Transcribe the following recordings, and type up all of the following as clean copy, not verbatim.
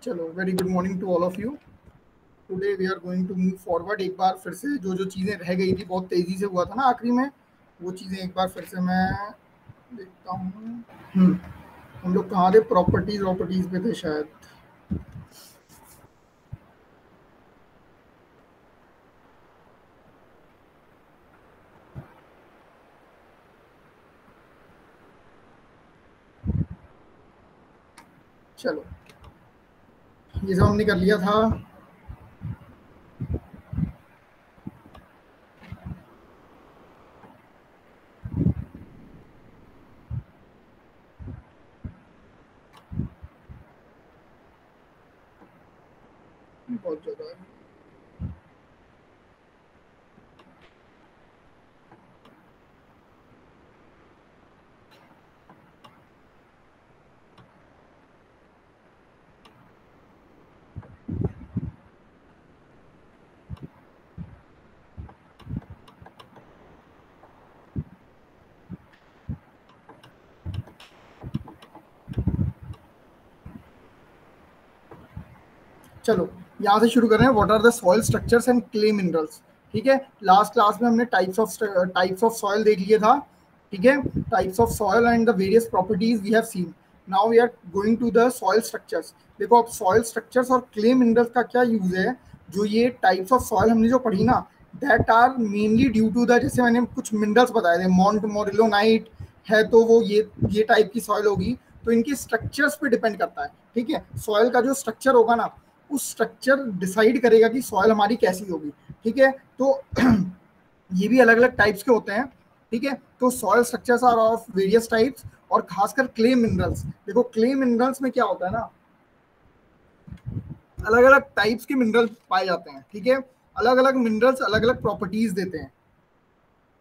चलो, very good morning to all of you. Today we are going to move forward. एक बार फिर से जो जो चीज़ें रह गई थी, बहुत तेज़ी से हुआ था ना आखिरी में, वो चीज़ें एक बार फिर से मैं देखता हूँ। हम लोग कहाँ थे? प्रॉपर्टीज पे थे शायद। चलो, ये सब हमने कर लिया था। बहुत ज़्यादा है। चलो, यहाँ से शुरू कर रहे हैं। What are the soil structures and clay minerals. ठीक है, लास्ट क्लास में हमने टाइप्स ऑफ सॉइल देख लिया था। ठीक है, types of soil and the various properties we have seen. Now we are going to the soil structures. देखो, अब सॉइल स्ट्रक्चर्स और क्ले मिनरल्स का क्या यूज है। जो ये टाइप्स ऑफ सॉइल हमने जो पढ़ी ना, that are mainly due to the, जैसे मैंने कुछ मिनरल्स बताए थे, मॉन्ट मोरिलोनाइट है तो वो ये टाइप की सॉइल होगी। तो इनके स्ट्रक्चर्स पे डिपेंड करता है। ठीक है, सॉइल का जो स्ट्रक्चर होगा ना, उस स्ट्रक्चर डिसाइड करेगा कि सॉइल हमारी कैसी होगी। ठीक है, तो ये भी अलग अलग टाइप्स के होते हैं। ठीक है, तो soil structures are of various types, और खासकर क्ले मिनरल्स। देखो, क्ले मिनरल्स में क्या होता है ना, अलग अलग टाइप्स के मिनरल्स पाए जाते हैं। ठीक है, अलग अलग मिनरल्स अलग अलग प्रॉपर्टीज देते हैं।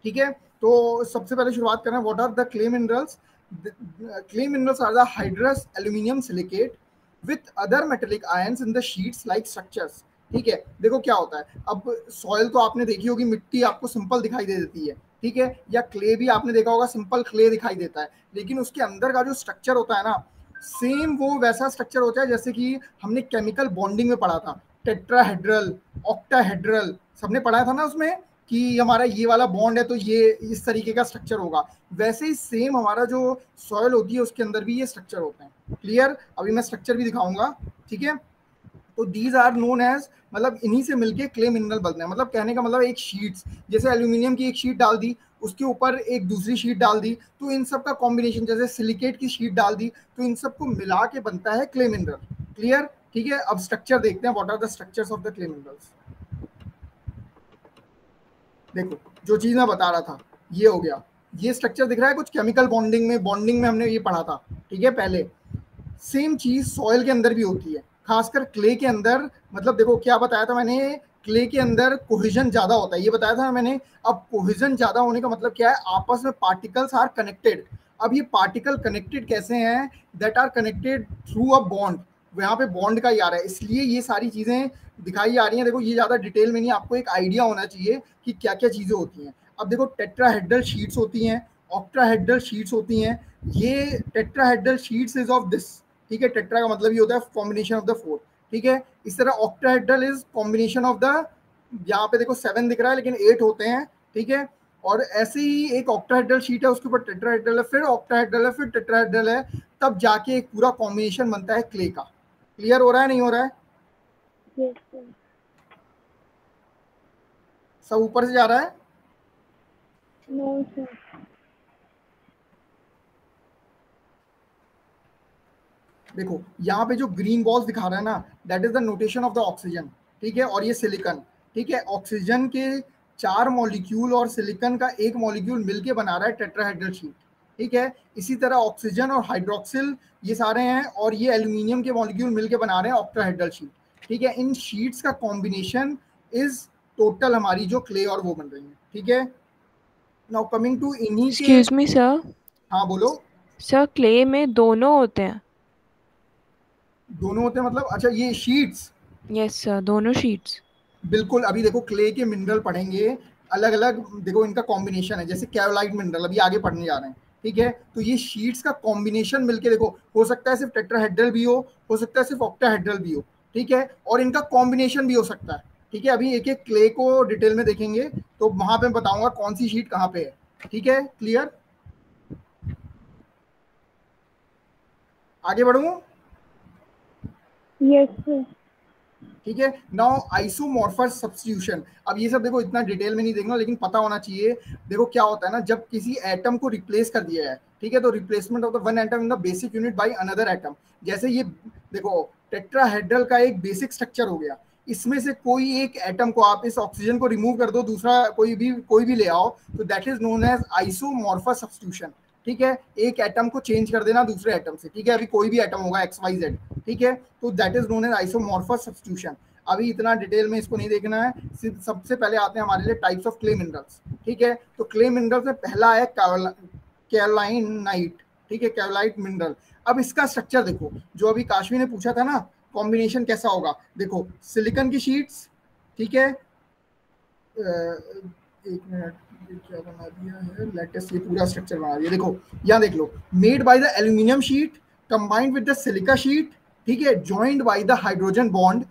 ठीक है, तो सबसे पहले शुरुआत करें। What are the clay minerals? Clay minerals are the hydrous aluminium silicate with other metallic ions in the sheets like structures. ठीक है, देखो क्या होता है। अब सॉइल तो आपने देखी होगी, मिट्टी आपको सिंपल दिखाई दे देती है। ठीक है, या क्ले भी आपने देखा होगा, सिंपल क्ले दिखाई देता है। लेकिन उसके अंदर का जो स्ट्रक्चर होता है ना, सेम वो वैसा स्ट्रक्चर होता है जैसे कि हमने केमिकल बॉन्डिंग में पढ़ा था। टेट्राहेड्रल, ऑक्टाहेड्रल, सबने पढ़ा था ना उसमें, कि हमारा ये वाला बॉन्ड है तो ये इस तरीके का स्ट्रक्चर होगा। वैसे ही सेम हमारा जो सॉइल होती है उसके अंदर भी ये स्ट्रक्चर होते हैं। क्लियर? अभी मैं स्ट्रक्चर भी दिखाऊंगा। ठीक है, तो दीज आर नोन एज, मतलब इन्हीं से मिलके क्ले मिनरल बनते हैं। मतलब कहने का मतलब, एक शीट्स, जैसे एल्यूमिनियम की एक शीट डाल दी, उसके ऊपर एक दूसरी शीट डाल दी, तो इन सब का कॉम्बिनेशन, जैसे सिलिकेट की शीट डाल दी, तो इन सबको मिला के बनता है क्ले मिनरल। क्लियर? ठीक है, अब स्ट्रक्चर देखते हैं। What are the structures of the clay minerals. देखो, जो चीज मैं बता रहा था, ये हो गया। ये स्ट्रक्चर दिख रहा है कुछ केमिकल बॉन्डिंग में हमने ये पढ़ा था। ठीक है, पहले सेम चीज सॉइल के अंदर भी होती है, खासकर क्ले के अंदर। मतलब देखो, क्या बताया था मैंने, क्ले के अंदर कोहेजन ज्यादा होता है, ये बताया था मैंने। अब कोहेजन ज्यादा होने का मतलब क्या है? आपस में पार्टिकल्स आर कनेक्टेड। अब ये पार्टिकल कनेक्टेड कैसे हैं? That are connected through a bond. यहाँ पे बॉन्ड का ही आ रहा है, इसलिए ये सारी चीजें दिखाई आ रही हैं। देखो, ये ज्यादा डिटेल में नहीं, आपको एक आइडिया होना चाहिए कि क्या क्या चीजें होती हैं। अब देखो, टेट्राहेड्रल शीट्स होती हैं, ऑक्टाहेड्रल शीट्स होती हैं। ये tetrahedral sheets is of this. ठीक है, टेट्रा का मतलब ये होता है कॉम्बिनेशन ऑफ द फोर। ठीक है, इस तरह octahedral is combination of the, यहाँ पे देखो 7 दिख रहा है लेकिन 8 होते हैं। ठीक है, और ऐसे ही एक ऑक्टाहेड्रल शीट है, उसके ऊपर टेट्राहेड्रल है, फिर ऑक्टाहेड्रल है, फिर टेट्राहेड्रल है, तब जाके एक पूरा कॉम्बिनेशन बनता है क्ले का। क्लियर हो रहा है, नहीं हो रहा है? Yes, sir. सब ऊपर से जा रहा है? No, sir. देखो, यहाँ पे जो ग्रीन बॉल्स दिखा रहा है ना, that is the notation of the oxygen. ठीक है, और ये सिलिकन। ठीक है, ऑक्सीजन के 4 मॉलिक्यूल और सिलिकन का एक मॉलिक्यूल मिलके बना रहा है टेट्राहेड्रल शीट। ठीक है, इसी तरह ऑक्सीजन और हाइड्रोक्सिल ये सारे हैं, और ये एल्यूमिनियम के मॉलिक्यूल मिलके बना रहे हैं ऑक्टाहेड्रल शीट। ठीक है, इन शीट्स का कॉम्बिनेशन इज टोटल हमारी जो क्ले और वो बन रही है। ठीक है, नाउ कमिंग टू इन्हीं के। Excuse me sir. हाँ, बोलो। सर, क्ले में दोनों होते हैं? दोनों होते हैं मतलब? अच्छा, ये शीट्स। यस सर, दोनों शीट्स। बिल्कुल, अभी देखो क्ले के मिनरल पढ़ेंगे अलग अलग। देखो, इनका कॉम्बिनेशन है, जैसे कैरोलाइट मिनरल अभी आगे पढ़ने जा रहे हैं। ठीक है। तो ये शीट्स का कॉम्बिनेशन मिलके देखो, हो सकता है सिर्फ टेट्राहेड्रल भी हो सकता है सिर्फ ऑक्टाहेड्रल भी हो, ठीक है, और इनका कॉम्बिनेशन भी हो सकता है, ठीक है। अभी एक एक क्ले को डिटेल में देखेंगे तो वहां पे बताऊंगा कौन सी शीट कहाँ पे है, ठीक है। क्लियर, आगे बढ़ूं? Yes, sir. ठीक है। नाउ आइसोमॉर्फस सब्स्टिट्यूशन, अब ये सब देखो इतना डिटेल में नहीं देखना, लेकिन पता होना चाहिए। देखो क्या होता है ना, जब किसी एटम को रिप्लेस कर दिया है, ठीक है, तो replacement of the one atom in the basic unit by another atom. जैसे ये देखो टेट्राहेड्रल का एक बेसिक स्ट्रक्चर हो गया, इसमें से कोई एक एटम को आप इस ऑक्सीजन को रिमूव कर दो, दूसरा कोई भी ले आओ, तो that is known as isomorphous substitution, ठीक है। एक एटम को चेंज कर देना दूसरे एटम से, ठीक है। अभी कोई भी एटम होगा XYZ, ठीक है, तो that is known as isomorphous substitution. अभी इतना डिटेल में इसको नहीं देखना है, सिर्फ सबसे पहले आते हैं हमारे लिए टाइप्स ऑफ क्ले मिनरल्स, ठीक है। तो क्ले मिनरल्स में पहला है कैवलाइनाइट, ठीक है, कैवलाइट मिनरल। अब इसका स्ट्रक्चर देखो, जो अभी काशवी ने पूछा था ना, कॉम्बिनेशन कैसा होगा, देखो सिलिकॉन की शीट्स, ठीक है, एक मिनट, क्या बना दिया है लेटेस्ट, ये पूरा स्ट्रक्चर बना दिया, देखो यहाँ देख लो, made by the aluminium sheet combined with the silica sheet, ठीक है, joined by the hydrogen bond.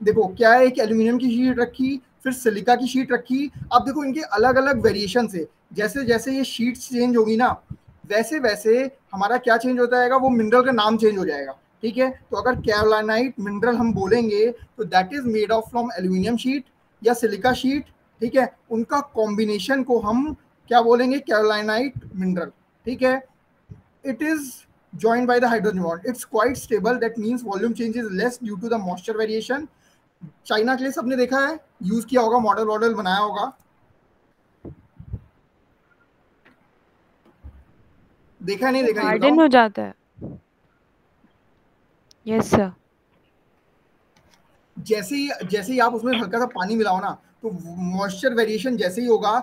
देखो क्या है, एक एल्यूमिनियम की शीट रखी, फिर सिलिका की शीट रखी। अब देखो इनके अलग अलग वेरिएशन से, जैसे जैसे ये शीट्स चेंज होगी ना, वैसे वैसे हमारा क्या चेंज होता जाएगा, वो मिनरल का नाम चेंज हो जाएगा, ठीक है। तो अगर कैवलानाइट मिनरल हम बोलेंगे तो that is made of from aluminium sheet या सिलिका शीट, ठीक है, उनका कॉम्बिनेशन को हम क्या बोलेंगे, कैवलानाइट मिनरल, ठीक है। It is joined by the hydrogen bond, it's quite stable, that means volume change is less due to the moisture variation। China clay सबने देखा है, यूज किया होगा, मॉडल बनाया होगा, देखा नहीं देखा, हार्डन हो जाता है। Yes sir. जैसे ही आप उसमें हल्का सा पानी मिलाओ ना, तो मॉइस्चर वेरिएशन जैसे ही होगा,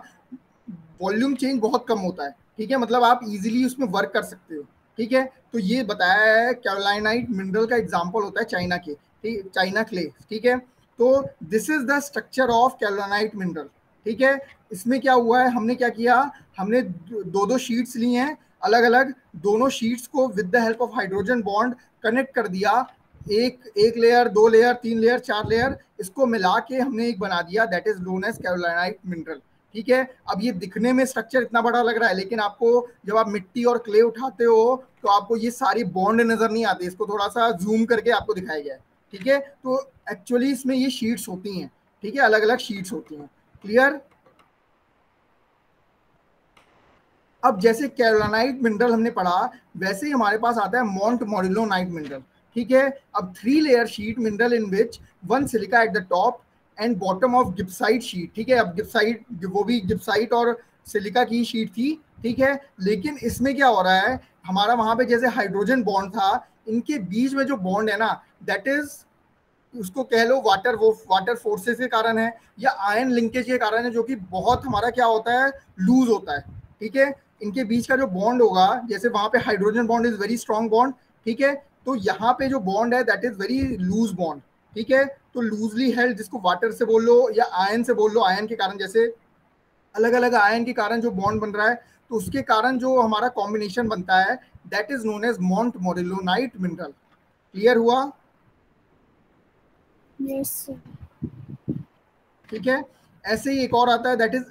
वॉल्यूम चेंज बहुत कम होता है, ठीक है, मतलब आप इजीली उसमें वर्क कर सकते हो, ठीक है। तो ये बताया है कैवलानाइट मिनरल का एग्जांपल होता है चाइना के, ठीक, चाइना क्ले, ठीक है। तो this is the structure of kaolinite mineral, ठीक है। इसमें क्या हुआ है, हमने क्या किया, हमने दो शीट्स ली हैं अलग अलग, दोनों शीट्स को with the help of hydrogen bond connect कर दिया, एक लेयर, दो लेयर, तीन लेयर, चार लेयर, इसको मिला के हमने एक बना दिया, that is known as kaolinite mineral, ठीक है। अब ये दिखने में स्ट्रक्चर इतना बड़ा लग रहा है, लेकिन आपको जब आप मिट्टी और क्ले उठाते हो तो आपको ये सारी बॉन्ड नजर नहीं आती, इसको थोड़ा सा जूम करके आपको दिखाया गया है, ठीक है। तो एक्चुअली इसमें ये शीट्स होती हैं, ठीक है, अलग अलग शीट्स होती हैं। क्लियर? अब जैसे कैवलानाइट मिनरल हमने पढ़ा, वैसे ही हमारे पास आता है मॉन्ट मोरिलोनाइट मिनरल, ठीक है। अब 3 layer sheet mineral in which 1 silica at the top and bottom of gibbsite sheet, ठीक है। अब गिप्साइट, वो भी गिप्साइट और सिलिका की शीट थी, ठीक है, लेकिन इसमें क्या हो रहा है, हमारा वहां पे जैसे हाइड्रोजन बॉन्ड था, इनके बीच में जो बॉन्ड है ना, दैट इज, उसको कह लो वाटर फोर्सेस के कारण है या आयन लिंकेज के कारण है, जो कि बहुत हमारा क्या होता है, लूज होता है, ठीक है। इनके बीच का जो बॉन्ड होगा, जैसे वहां पे hydrogen bond is very strong bond, ठीक है, तो यहाँ पे जो बॉन्ड है that is very loose bond, ठीक है। तो लूजली हेल्ड, जिसको वाटर से बोल लो या आयन से बोल लो, आयन के कारण, जैसे अलग अलग आयन के कारण जो बॉन्ड बन रहा है, तो उसके कारण जो हमारा कॉम्बिनेशन बनता है, that is known as montmorillonite mineral. Clear हुआ? Yes, sir. ठीक है। ऐसे ही एक और आता है, दैट इज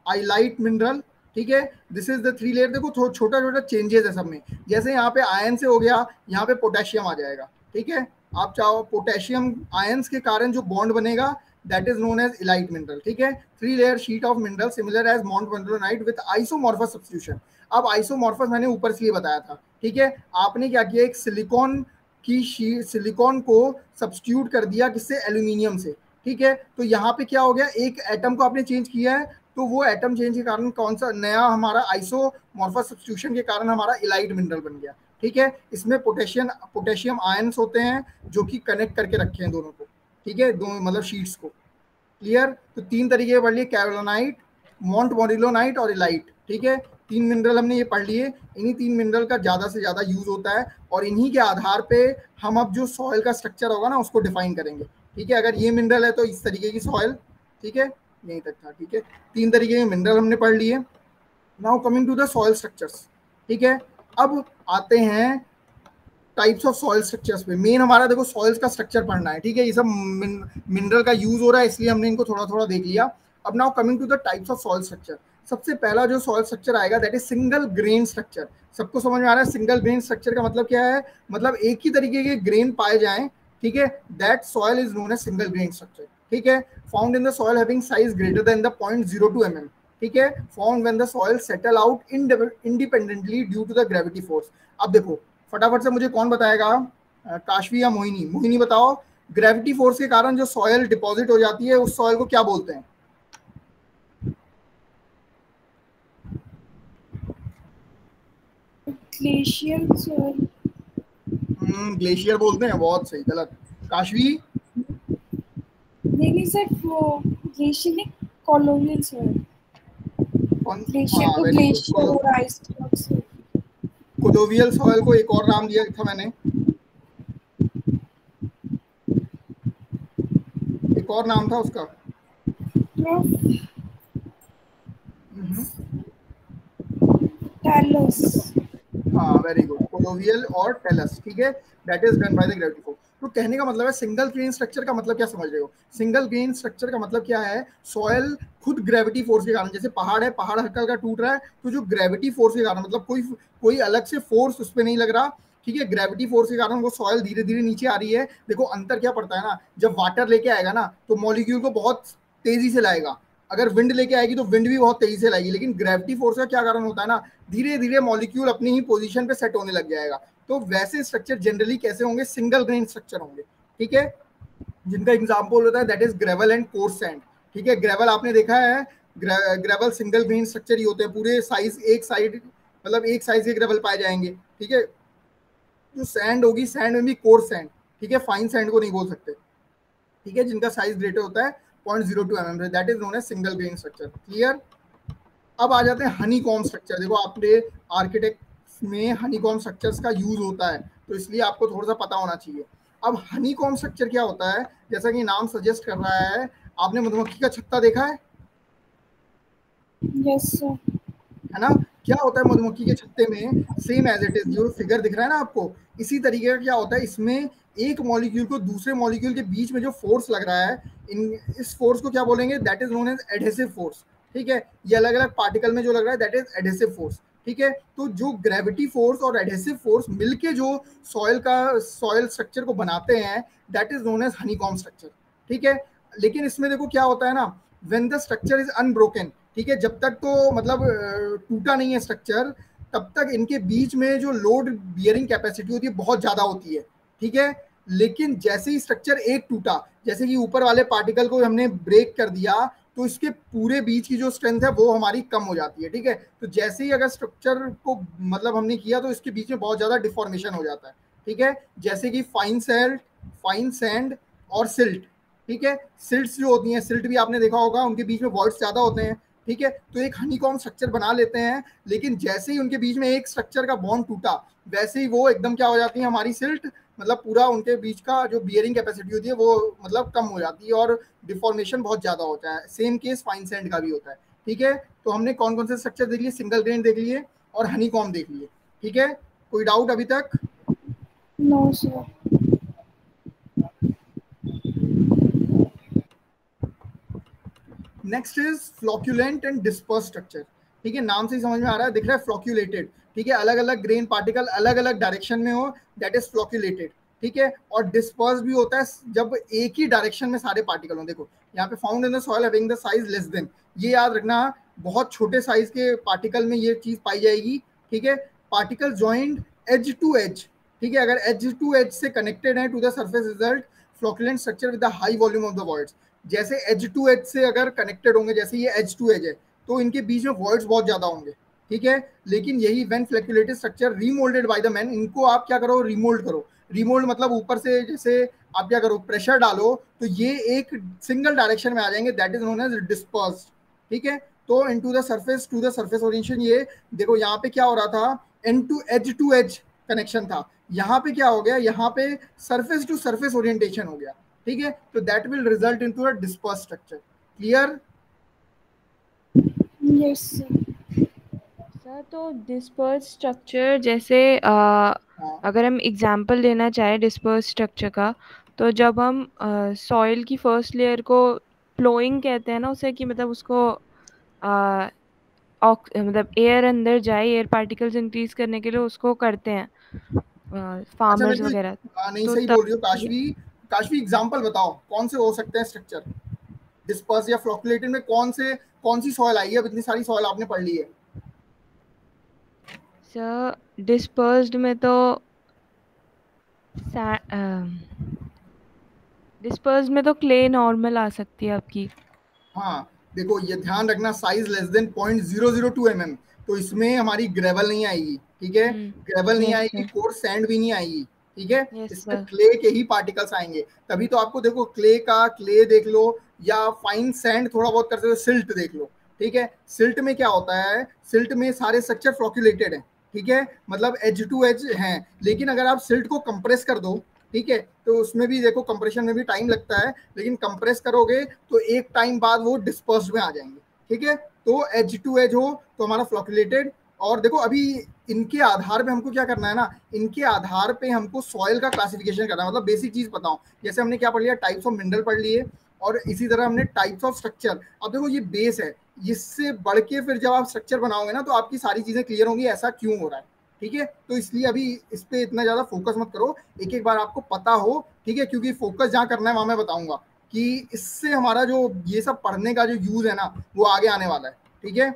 आइलाइट मिनरल, ठीक है। This is the 3 layer. देखो छोटा छोटा चेंजेस है सब में, जैसे यहाँ पे आयन से हो गया, यहाँ पे पोटेशियम आ जाएगा, ठीक है। आप चाहो पोटेशियम आयंस के कारण जो बॉन्ड बनेगा, that is known as illite mineral, ठीक है। 3 layer sheet of mineral similar as montmorillonite with isomorphous substitution. अब आइसोमॉर्फस मैंने ऊपर इसलिए बताया था, ठीक है। आपने क्या किया, एक सिलिकॉन को सब्स्टिट्यूट कर दिया, किससे, एल्यूमिनियम से, ठीक है। तो यहाँ पे क्या हो गया, एक एटम को आपने चेंज किया है, तो वो एटम चेंज के कारण कौन सा नया हमारा आइसोमॉर्फस सब्स्टिट्यूशन के कारण हमारा इलाइट मिनरल बन गया, ठीक है। इसमें पोटेशियम आयंस होते हैं जो कि कनेक्ट करके रखे हैं दोनों को, ठीक है, दोनों मतलब शीट्स को। क्लियर? तो 3 तरीके पढ़ लिए, कैवलानाइट, मॉन्ट मोरिलोनाइट और इलाइट, ठीक है। 3 मिनरल हमने ये पढ़ लिए, इन्हीं 3 मिनरल का ज़्यादा से ज़्यादा यूज होता है, और इन्हीं के आधार पे हम अब जो सॉइल का स्ट्रक्चर होगा ना, उसको डिफाइन करेंगे, ठीक है। अगर ये मिनरल है तो इस तरीके की सॉइल, ठीक है, यहीं तक था, ठीक है। 3 तरीके के मिनरल हमने पढ़ लिए। Now coming to the soil structures, ठीक है, अब आते हैं टाइप्स ऑफ सॉइल स्ट्रक्चर्स पे। मेन हमारा देखो सॉइल्स का स्ट्रक्चर पढ़ना है, ठीक है, ये सब मिनरल का यूज हो रहा है इसलिए हमने इनको थोड़ा थोड़ा देख लिया। अब now coming to the types of soil structure, सबसे पहला जो सॉइल स्ट्रक्चर आएगा that is single grain structure. सबको समझ में आ रहा है सिंगल ग्रेन स्ट्रक्चर का मतलब क्या है? मतलब एक ही तरीके के ग्रेन पाए जाएं, ठीक है, that soil is known as single grain structure. ठीक है, found in the soil having size greater than the 0.02 mm। ठीक है, found when the soil settle out independently due to the gravity force. अब देखो फटाफट से मुझे कौन बताएगा, काशवी या मोहिनी? मोहिनी बताओ, ग्रेविटी फोर्स के कारण जो सॉइल डिपॉजिट हो जाती है उस सॉइल को क्या बोलते हैं? Glacier soil. ग्लेशियर बोलते हैं, बहुत सही। गलत। काशवी? नहीं सर, वो ग्लेशियर नहीं, कोलोनियल सॉइल। ग्लेशियर हाँ को वेरी ग्लेशियर गुड। और आइस से। कोलोवियल सॉइल को एक और नाम दिया था मैंने, एक और नाम था उसका। टैलस। हाँ वेरी गुड, कोलोवियल और टेलस। ठीक है, that is done by the gravity force. तो कहने का मतलब है सिंगल ग्रेन स्ट्रक्चर का मतलब क्या समझ रहे हो? सिंगल ग्रेन स्ट्रक्चर का मतलब क्या है? सॉइल खुद ग्रेविटी फोर्स के कारण, जैसे पहाड़ है, पहाड़ हल्का हल्का टूट रहा है, तो जो ग्रेविटी फोर्स के कारण, मतलब कोई अलग से फोर्स उस पर नहीं लग रहा, ठीक है, ग्रेविटी फोर्स के कारण वो सॉइल धीरे धीरे नीचे आ रही है। देखो अंतर क्या पड़ता है ना, जब वाटर लेके आएगा ना तो मॉलिक्यूल को बहुत तेजी से लाएगा, अगर विंड लेके आएगी तो विंड भी बहुत तेजी से लाएगी। लेकिन ग्रेविटी फोर्स का क्या कारण होता है ना, धीरे धीरे मॉलिक्यूल अपनी ही पोजीशन पे सेट होने लग जाएगा। तो वैसे स्ट्रक्चर जनरली कैसे होंगे? सिंगल ग्रेन स्ट्रक्चर होंगे। ठीक है, जिनका एग्जांपल होता है that is gravel and coarse sand. ठीक है, ग्रेवल आपने देखा है, ग्रेवल सिंगल ग्रेन स्ट्रक्चर ही होते हैं, पूरे साइज एक साइड, मतलब एक साइज के ग्रेवल पाए जाएंगे। ठीक है, जो सैंड होगी, सैंड में भी कोर्स सैंड, ठीक है, फाइन सैंड को नहीं बोल सकते। ठीक है, जिनका साइज ग्रेटर होता है 0.02 mm, that is known as single grain structure. Clear? अब आ जाते हैं हनीकॉम स्ट्रक्चर। देखो आपने आर्किटेक्ट में हनीकॉम स्ट्रक्चर्स का यूज होता है, तो इसलिए आपको थोड़ा सा पता होना चाहिए। अब हनीकॉम स्ट्रक्चर क्या होता है? जैसा कि नाम सजेस्ट कर रहा है, आपने मधुमक्खी का छत्ता देखा है? Yes sir. है ना? क्या होता है मधुमक्खी के छत्ते में? सेम एज इट इज, जो फिगर दिख रहा है ना आपको, इसी तरीके का क्या होता है, इसमें एक मॉलिक्यूल को दूसरे मॉलिक्यूल के बीच में जो फोर्स लग रहा है, इस फोर्स को क्या बोलेंगे? That is known as adhesive force. ठीक है, ये अलग अलग पार्टिकल में जो लग रहा है दैट इज एडहेसिव फोर्स। ठीक है, तो जो ग्रेविटी फोर्स और एडहेसिव फोर्स मिलके जो सॉइल स्ट्रक्चर को बनाते हैं that is known as honeycomb structure. ठीक है, लेकिन इसमें देखो क्या होता है ना, when the structure is unbroken, ठीक है, जब तक तो मतलब टूटा नहीं है स्ट्रक्चर, तब तक इनके बीच में जो लोड बियरिंग कैपेसिटी होती है बहुत ज्यादा होती है। ठीक है, लेकिन जैसे ही स्ट्रक्चर एक टूटा, जैसे कि ऊपर वाले पार्टिकल को हमने ब्रेक कर दिया, तो इसके पूरे बीच की जो स्ट्रेंथ है वो हमारी कम हो जाती है। ठीक है, तो जैसे ही अगर स्ट्रक्चर को मतलब हमने किया तो इसके बीच में बहुत ज्यादा डिफॉर्मेशन हो जाता है। ठीक है, जैसे कि फाइन सैंड और सिल्ट। ठीक है, सिल्ट्स जो होती हैं, सिल्ट भी आपने देखा होगा, उनके बीच में वॉइड्स ज्यादा होते हैं। ठीक है, तो एक हनीकॉम स्ट्रक्चर बना लेते हैं, लेकिन जैसे ही उनके बीच में एक स्ट्रक्चर का बॉन्ड टूटा, वैसे ही वो एकदम क्या हो जाती है हमारी सिल्ट, मतलब पूरा उनके बीच का जो बियरिंग कैपेसिटी होती है वो मतलब कम हो जाती है और डिफॉर्मेशन बहुत ज्यादा होता है। सेम केस फाइन सैंड का भी होता है। ठीक है, तो हमने कौन कौन से स्ट्रक्चर देख लिए? सिंगल ग्रेन देख लिए और हनीकॉम देख लिए। ठीक है, कोई डाउट अभी तक? No sir. Next is flocculent and disperse structure. ठीक है, नाम से ही समझ में आ रहा है, दिख रहा है फ्लोक्यूलेटेड। ठीक है, अलग अलग ग्रेन पार्टिकल अलग अलग डायरेक्शन में हो, दैट इज फ्लोक्यूलेटेड। ठीक है, और डिस्पर्स भी होता है जब एक ही डायरेक्शन में सारे पार्टिकल हो। देखो यहाँ पे found in the soil having the size less than, ये याद रखना, बहुत छोटे साइज के पार्टिकल में ये चीज पाई जाएगी। ठीक है, particle joint edge to edge. ठीक है, अगर एज टू एज से कनेक्टेड है to the surface result flocculent structure with the high volume of the voids. जैसे एज टू एज से अगर कनेक्टेड होंगे, जैसे ये एज टू एज है, तो इनके बीच में वॉइड्स बहुत ज्यादा होंगे। ठीक है, लेकिन यही when flocculated structure remoulded by the man, इनको आप क्या करो? रीमोल्ड करो। रीमोल्ड मतलब ऊपर से जैसे आप क्या करो? प्रेशर डालो, तो ये एक सिंगल डायरेक्शन में आ जाएंगे, that is known as dispersed. ठीक है, तो into the surface to the surface orientation, ये देखो यहाँ पे क्या हो रहा था, टू एज कनेक्शन था, यहाँ पे क्या हो गया? यहाँ पे सरफेस टू सरफेस ओरिएंटेशन हो गया। ठीक है, तो that will result into a disperse structure. Clear? Yes sir. Sir तो डिस्पर्स स्ट्रक्चर जैसे हाँ अगर हम एग्जांपल लेना चाहें डिस्पर्स स्ट्रक्चर का, तो जब हम सॉइल की फर्स्ट लेयर को फ्लोइंग कहते हैं ना उसे, कि मतलब उसको आ, मतलब एयर अंदर जाए, एयर पार्टिकल्स इंक्रीज करने के लिए उसको करते हैं अच्छा, मेरे फार्मर्स वगैरह। को नहीं, तो सही तब बोल रही हो काशवी। काशवी एग्जाम्पल बताओ कौन से हो सकते हैं स्ट्रक्चर डिस्पर्स या फ्लोकुलेटेड में, कौन सी सॉइल आई है? अब इतनी सारी सॉइल आपने पढ़ ली है। सर डिस्पर्स्ड में तो डिस्पर्स्ड में तो क्ले नॉर्मल आ सकती है आपकी। हाँ, देखो ये ध्यान रखना, साइज लेस देन 0.002 mm, तो इसमें हमारी ग्रेवल नहीं आएगी, ठीक है? ग्रेवल नहीं यस आएगी, सर। कोर्स सैंड भी नहीं आएगी, ठीक है? यस इसमें सर। क्ले के ही पार्टिकल्स आएंगे। तभी तो आपको देखो, क्ले देख लो, या फाइन सैंड थोड़ा बहुत करते हुए सिल्ट देख लो, ठीक है? सिल्ट में क्या होता है, सिल्ट में सारे स्ट्रक्चर फ्लोक्यूलेटेड है, ठीक है? मतलब एज टू एज है। लेकिन अगर आप सिल्ट को कंप्रेस कर दो, ठीक है, तो उसमें भी देखो कंप्रेशन में भी टाइम लगता है, लेकिन कंप्रेस करोगे तो एक टाइम बाद वो डिस्पर्स्ड में आ जाएंगे, ठीक है? तो एज टू एज हो तो हमारा फ्लोक्यूलेटेड। और देखो अभी इनके आधार पे हमको क्या करना है ना, इनके आधार पे हमको सॉइल का क्लासिफिकेशन करना है। मतलब बेसिक चीज बताओ, जैसे हमने क्या पढ़ लिया, टाइप्स ऑफ मिनरल पढ़ लिए, और इसी तरह हमने टाइप्स ऑफ स्ट्रक्चर। अब देखो ये बेस है, इससे बढ़ के फिर जब आप स्ट्रक्चर बनाओगे ना, तो आपकी सारी चीजें क्लियर होंगी ऐसा क्यों हो रहा है, ठीक है? तो इसलिए अभी इस पे इतना ज्यादा फोकस मत करो, एक एक बार आपको पता हो, ठीक है? क्योंकि फोकस जहाँ करना है वहां मैं बताऊंगा कि इससे हमारा जो ये सब पढ़ने का जो यूज है ना, वो आगे आने वाला है, ठीक है?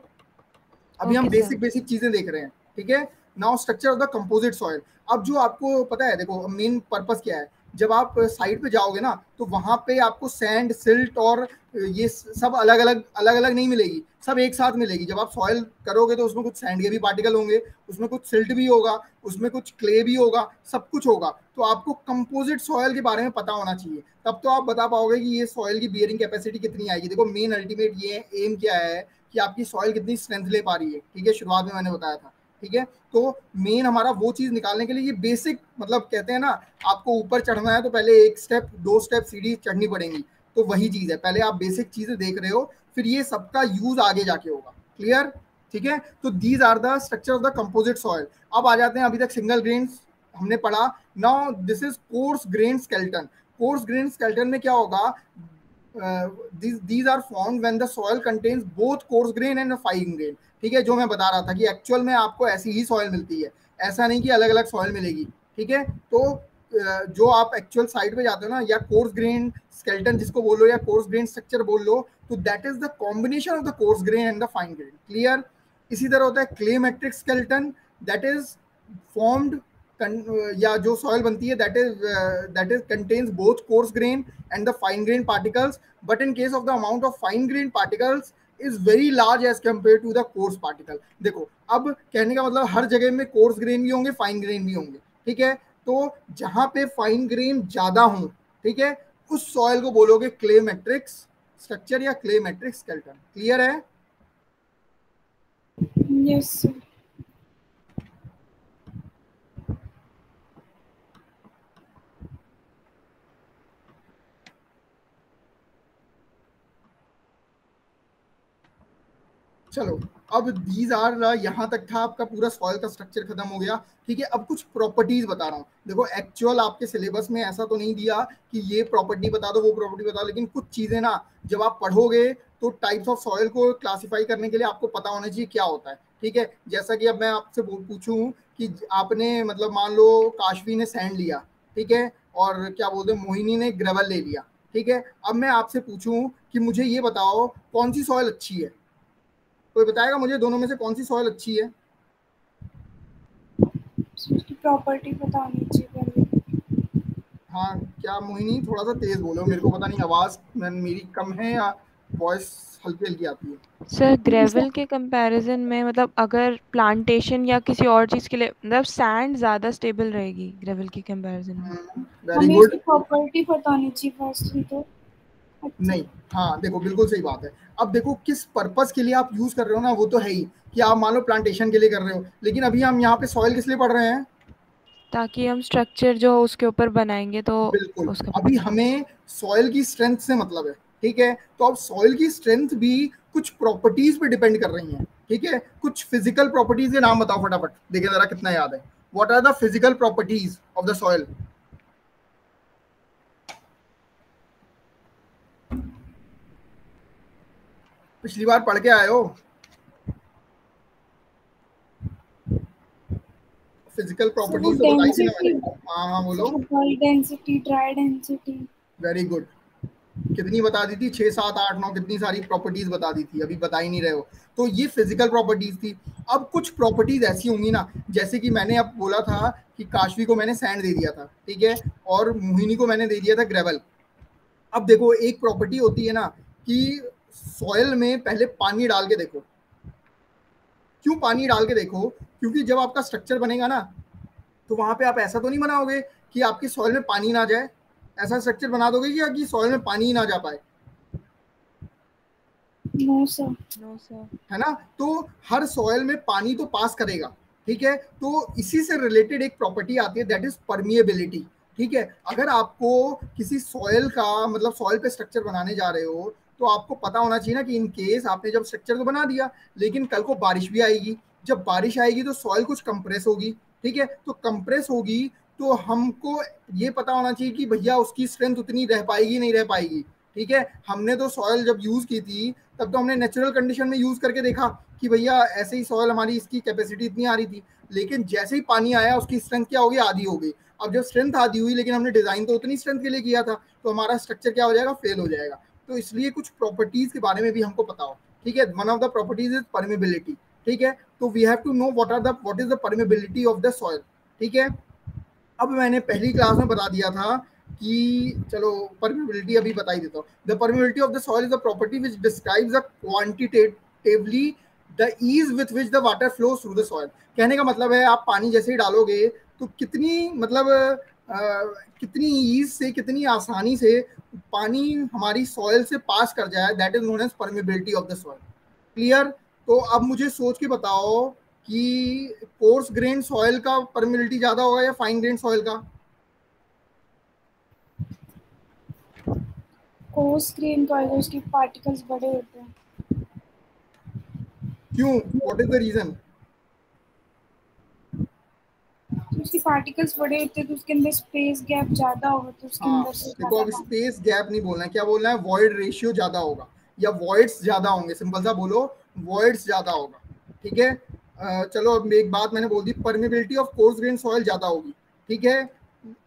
अभी हम ओके सर। बेसिक बेसिक चीजें देख रहे हैं, ठीक है? Now structure of the composite soil. अब जो आपको पता है, देखो मेन पर्पस क्या है, जब आप साइड पे जाओगे ना, तो वहां पे आपको सैंड, सिल्ट और ये सब अलग अलग नहीं मिलेगी, सब एक साथ मिलेगी। जब आप सॉइल करोगे तो उसमें कुछ सैंड के भी पार्टिकल होंगे, उसमें कुछ सिल्ट भी होगा, उसमें कुछ क्ले भी होगा, सब कुछ होगा। तो आपको कंपोजिट सॉइल के बारे में पता होना चाहिए, तब तो आप बता पाओगे कि ये सॉइल की बियरिंग कैपेसिटी कितनी आएगी। देखो मेन अल्टीमेट ये एम क्या है कि आपकी सॉइल कितनी स्ट्रेंथ ले पा रही है, ठीक है? शुरुआत में मैंने बताया था, ठीक है? तो मेन हमारा वो चीज निकालने के लिए ये बेसिक, मतलब कहते हैं ना, आपको ऊपर चढ़ना है तो पहले एक स्टेप, दो स्टेप सीढ़ी चढ़नी पड़ेगी, तो वही चीज है। पहले आप बेसिक चीजें देख रहे हो, फिर ये सबका यूज आगे जाके होगा, क्लियर? ठीक है? तो these are the structure of the composite soil. अब आ जाते हैं, अभी तक सिंगल ग्रेन्स हमने पढ़ा, now this is coarse grain skeleton. Coarse grain skeleton में क्या होगा, these are formed when the soil contains both coarse grain and fine grain, ठीक है? जो मैं बता रहा था कि एक्चुअल में आपको ऐसी ही सॉइल मिलती है, ऐसा नहीं कि अलग अलग सॉइल मिलेगी, ठीक है? तो जो आप एक्चुअल साइड पे जाते हो ना, या कोर्स ग्रेन स्केलेटन जिसको बोलो, या कोर्स ग्रेन स्ट्रक्चर बोल लो, तो that is the combination of the coarse grain and the fine grain, clear? इसी तरह होता है clay matrix skeleton, that is formed, या जो सॉइल बनती है, that is contains both coarse grain and the fine grain particles, but in case of the amount of fine grain particles is very large as compared to the coarse particle। देखो अब कहने का मतलब, हर जगह में coarse grain भी होंगे, fine grain भी होंगे, ठीक है? तो जहां पे फाइन ग्रेन ज्यादा हो, ठीक है, उस सॉइल को बोलोगे क्ले मैट्रिक्स स्ट्रक्चर या क्ले मैट्रिक्स स्केलेटन, क्लियर है? Yes sir. चलो, अब दीज आर, यहाँ तक था आपका पूरा सॉइल का स्ट्रक्चर खत्म हो गया, ठीक है? अब कुछ प्रॉपर्टीज बता रहा हूँ। देखो एक्चुअल आपके सिलेबस में ऐसा तो नहीं दिया कि ये प्रॉपर्टी बता दो, वो प्रॉपर्टी बता दो, लेकिन कुछ चीजें ना जब आप पढ़ोगे तो टाइप्स ऑफ सॉइल को क्लासिफाई करने के लिए आपको पता होना चाहिए क्या होता है, ठीक है? जैसा कि अब मैं आपसे पूछूं कि आपने, मतलब मान लो काशवी ने सैंड लिया, ठीक है, और क्या बोलते हैं, मोहिनी ने ग्रेवल ले लिया, ठीक है? अब मैं आपसे पूछूं कि मुझे ये बताओ कौन सी सॉइल अच्छी है, कोई बताएगा मुझे दोनों में से कौन सी सॉइल अच्छी है? उसकी प्रॉपर्टी बतानी चाहिए पहले। हाँ, क्या मोहिनी, थोड़ा सा तेज बोलो, मेरे को पता नहीं आवाज मेरी कम है या वॉइस हल्की हल्की आती है। सर ग्रेवल के कंपैरिजन में, मतलब अगर प्लांटेशन या किसी और चीज़ के लिए, मतलब सैंड ज़्यादा स्टेबल रहेगी ग्रेवल के कंपैरिजन में। वेरी हमें गुड। उसकी प्रॉपर्टी बतानी चाहिए फर्स्टली तो। अच्छा। नहीं, हाँ देखो बिल्कुल सही बात है। अब देखो किस पर्पस के लिए आप यूज कर रहे हो ना, वो तो है ही, कि आप मान लो प्लांटेशन के लिए कर रहे हो, लेकिन अभी हम यहाँ पे सॉइल किस लिए पढ़ रहे हैं? ताकि हम स्ट्रक्चर जो उसके ऊपर बनाएंगे तो बिल्कुल, उसका अभी पता चले। हमें सॉइल की स्ट्रेंथ से मतलब है, ठीक है। तो अब सॉइल की स्ट्रेंथ भी कुछ प्रॉपर्टीज पे डिपेंड कर रही हैं, ठीक है। कुछ फिजिकल प्रॉपर्टीज के नाम बताओ फटाफट, देखिए जरा कितना याद है। What are the physical properties of the soil? पिछली बार पढ़ के आए हो फिजिकल प्रॉपर्टीज तो बताई थी ना मैंने। हाँ बोलो। Density, dry density. Very good. कितनी बता दी थी? 6 7 8 9 कितनी सारी प्रॉपर्टीज बता दी थी, अभी बता ही नहीं रहे हो। तो ये फिजिकल प्रॉपर्टीज थी। अब कुछ प्रॉपर्टीज ऐसी होंगी ना, जैसे कि मैंने अब बोला था कि काशवी को मैंने सैंड दे दिया था, ठीक है, और मोहिनी को मैंने दे दिया था ग्रेवल। अब देखो एक प्रॉपर्टी होती है ना कि सॉइल में पहले पानी डाल के देखो। क्यों पानी डाल के देखो? क्योंकि जब आपका स्ट्रक्चर बनेगा ना, तो वहां पे आप ऐसा तो नहीं बनाओगे कि आपकी सॉइल में पानी ना जाए। ऐसा स्ट्रक्चर बना दोगे कि आपकी सॉइल में पानी ही ना जा पाए? No sir. No sir. है ना। तो हर सॉइल में पानी तो पास करेगा, ठीक है। तो इसी से रिलेटेड एक प्रॉपर्टी आती है, दैट इज परमिएबिलिटी, ठीक है। अगर आपको किसी सॉइल का मतलब सॉइल पे स्ट्रक्चर बनाने जा रहे हो, तो आपको पता होना चाहिए ना कि इन केस आपने जब स्ट्रक्चर तो बना दिया, लेकिन कल को बारिश भी आएगी। जब बारिश आएगी तो सॉइल कुछ कंप्रेस होगी, ठीक है। तो कंप्रेस होगी तो हमको ये पता होना चाहिए कि भैया उसकी स्ट्रेंथ उतनी रह पाएगी नहीं रह पाएगी, ठीक है। हमने तो सॉइल जब यूज की थी तब तो हमने नेचुरल कंडीशन में यूज करके देखा कि भैया ऐसे ही सॉइल हमारी इसकी कैपेसिटी इतनी आ रही थी, लेकिन जैसे ही पानी आया उसकी स्ट्रेंथ क्या होगी? आधी हो गई। अब जब स्ट्रेंथ आधी हुई, लेकिन हमने डिजाइन तो उतनी स्ट्रेंथ के लिए किया था, तो हमारा स्ट्रक्चर क्या हो जाएगा? फेल हो जाएगा। तो इसलिए कुछ प्रॉपर्टीज के बारे में भी हमको पता हो, ठीक है। One of the properties is permeability, ठीक है। तो we have to know what is the permeability of the soil, ठीक है। अब मैंने पहली क्लास में बता दिया था कि चलो परमेबिलिटी अभी बता ही देता हूँ। The permeability of the soil is the property which describes the quantitatively the ease with which the water flows through the soil. कहने का मतलब है आप पानी जैसे ही डालोगे तो कितनी मतलब कितनी ईज से, कितनी आसानी से पानी हमारी सॉइल से पास कर जाए, that is known as permeability of the soil. Clear? तो अब मुझे सोच के बताओ कि कोर्स ग्रेन सॉइल का परमेबिलिटी ज्यादा होगा या फाइन ग्रेन सॉइल का? कोर्स ग्रेन का आएगा, उसके पार्टिकल्स बड़े होते हैं। क्यों? What is the reason? उसके पार्टिकल्स बड़े होते हैं तो उसके अंदर स्पेस गैप ज्यादा होगा, तो उसके हाँ अंदर से देखो, अब स्पेस गैप नहीं बोलना है, क्या बोलना है? वॉइड रेशियो ज्यादा होगा या वॉइड्स ज्यादा होंगे। सिंपल सा बोलो, वॉइड्स ज्यादा होगा, ठीक है। चलो अब एक बात मैंने बोल दी, permeability of coarse grain soil ज्यादा होगी, ठीक है।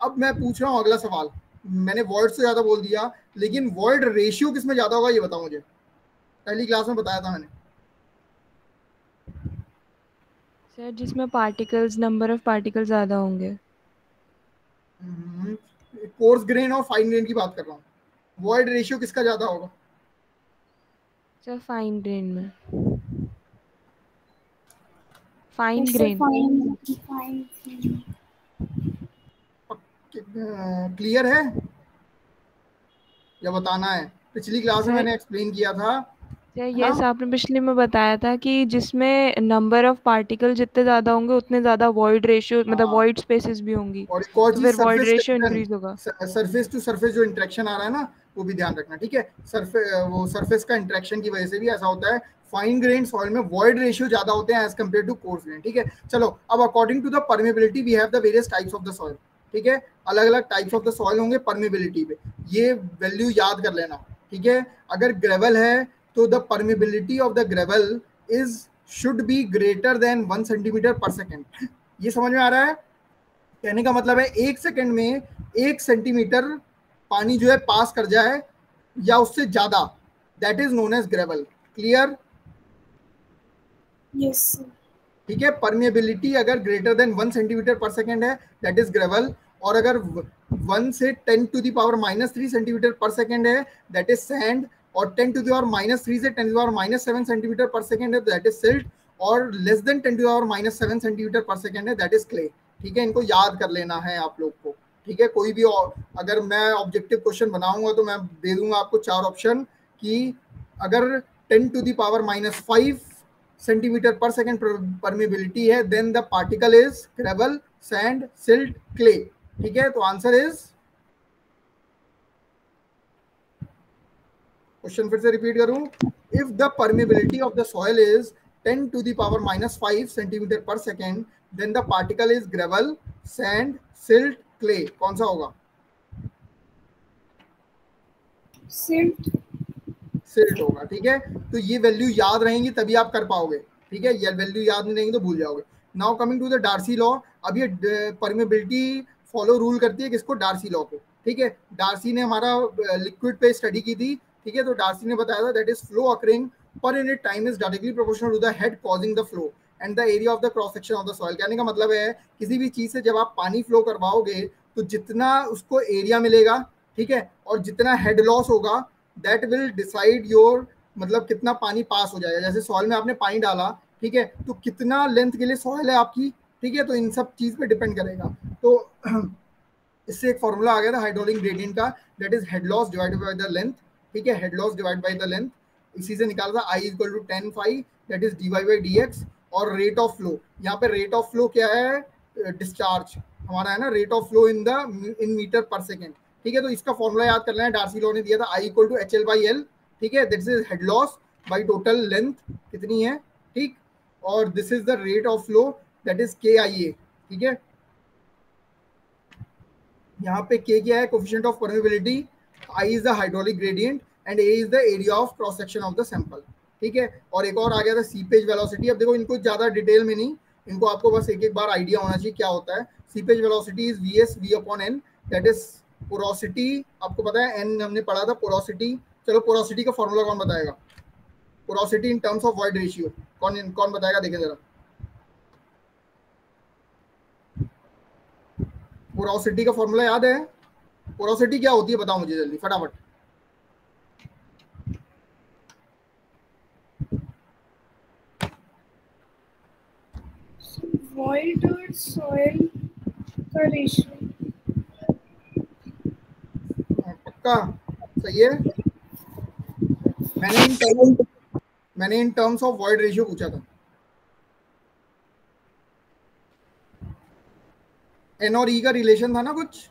अब मैं पूछ रहा हूँ अगला सवाल। मैंने वॉइड से ज्यादा बोल दिया, लेकिन वॉइड रेशियो किसमें ज्यादा होगा ये बताओ मुझे। पहली क्लास में बताया था मैंने सर जिसमें पार्टिकल्स, नंबर ऑफ पार्टिकल्स ज़्यादा होंगे। कोर्स ग्रेन और फाइन ग्रेन की बात कर रहा हूँ। वॉइड रेशियो किसका ज्यादा होगा? सर फाइन ग्रेन में। फाइन उससे ग्रेन। फाइन क्लियर है या बताना है? पिछली क्लास में सर मैंने एक्सप्लेन किया था, सर है यस, ना। आपने पिछले में बताया था कि जिसमें नंबर ऑफ पार्टिकल जितने ज़्यादा होंगे उतने ज़्यादा वॉइड रेशियो, मतलब हाँ, वॉइड स्पेसेस भी होंगी, और एक और तो चीज फिर void surface ratio tension, increase होगा। सरफेस टू सरफेस जो इंटरेक्शन आ रहा है ना, वो भी ध्यान रखना, ठीक है। वो सरफेस का इंटरेक्शन की वजह से भी ऐसा होता है। फाइन ग्रेन सॉइल में वॉइड रेशियो ज्यादा होते हैं as compare to coarse grain, ठीक है। चलो अब according to the permeability we have the various types of the soil, ठीक है। अलग अलग टाइप्स ऑफ द सॉइल होंगे परमेबिलिटी पे, ये वैल्यू याद कर लेना, ठीक है। अगर ग्रेवल है तो the permeability of the gravel is should be greater than 1 centimetre per second. ये समझ में आ रहा है? कहने का मतलब है 1 सेकंड में 1 सेंटीमीटर पानी जो है पास कर जाए या उससे ज्यादा, that is known as gravel. Clear? Yes. ठीक है। परमेबिलिटी अगर greater than 1 centimetre per second है, दैट इज ग्रेवल। और अगर 1 से 10⁻³ सेंटीमीटर पर सेकेंड है, दैट इज सैंड। और 10⁻³ से 10⁻7 सेंटीमीटर पर सेकेंड है, दैट इज सिल्ट। और less than 10⁻7 centimetre per second है, दैट इज क्ले। ठीक है, इनको याद कर लेना है आप लोग को, ठीक है। कोई भी अगर मैं ऑब्जेक्टिव क्वेश्चन बनाऊंगा तो मैं दे दूंगा आपको 4 ऑप्शन कि अगर 10⁻⁵ सेंटीमीटर पर सेकेंड परमेबिलिटी है, then the particle is gravel, sand, silt, clay. ठीक है, तो आंसर इज क्वेश्चन फिर से रिपीट करूं, if the permeability of the soil is 10 to the power -5 centimetre per second, then the particle is gravel, sand, silt, clay. कौन सा होगा? Silt. Silt होगा। ठीक है, तो ये वैल्यू याद रहेंगी तभी आप कर पाओगे। ठीक है, ये वैल्यू याद नहीं रहेंगी तो भूल जाओगे। Now coming to the Darcy law. अब ये परमेबिलिटी फॉलो रूल करती है किसको? डार्सी लॉ को। ठीक है, डार्सी ने हमारा लिक्विड पे स्टडी की थी। ठीक है, तो डार्सी ने बताया था that is flow occurring per unit time is directly proportional to the head causing the flow and the area of the cross section of the soil. कहने का मतलब है किसी भी चीज से जब आप पानी फ्लो करवाओगे तो जितना उसको एरिया मिलेगा, ठीक है, और जितना हेड लॉस होगा, दैट विल डिसाइड योर, मतलब कितना पानी पास हो जाएगा। जैसे सॉइल में आपने पानी डाला, ठीक है, तो कितना लेंथ के लिए सॉइल है आपकी। ठीक है, तो इन सब चीज पे डिपेंड करेगा। तो इससे एक फॉर्मूला आ गया था हाइड्रोलिक ग्रेडियंट का, that is head loss divided by the length. ठीक है, head loss divide by the length, इसी से निकाला था I equal to 10 phi, that is dy by dx। और रेट ऑफ फ्लो, यहाँ पे रेट ऑफ फ्लो क्या है? डिस्चार्ज हमारा है ना, rate of flow in metre per second. ठीक है, तो इसका फॉर्मूला याद कर लेना है, डार्सी लॉ ने दिया था I equal to HL by L। ठीक है, this is head loss by total length कितनी है। ठीक, और this is the rate of flow, that is KIA। ठीक है, यहाँ पे K क्या है? Coefficient of permeability, I is the hydraulic gradient and A is the area of cross section of the sample. ठीक है, और एक और आ गया था सीपेज वेलोसिटी। अब देखो इनको ज्यादा डिटेल में नहीं, इनको आपको बस एक एक बार आइडिया होना चाहिए क्या होता है। Seepage velocity is VS V upon N, that is porosity. आपको पता है N हमने पढ़ा था पोरोसिटी। चलो पोरोसिटी का फॉर्मूला कौन बताएगा? Porosity in terms of void ratio कौन कौन बताएगा? देखें जरा, पोरोसिटी का फॉर्मूला याद है? पोरोसिटी क्या होती है बताओ मुझे जल्दी फटाफट। वॉइड और सॉइल का रेशियो। पक्का सही है। मैंने in terms of void ratio पूछा था। N और E का रिलेशन था ना कुछ,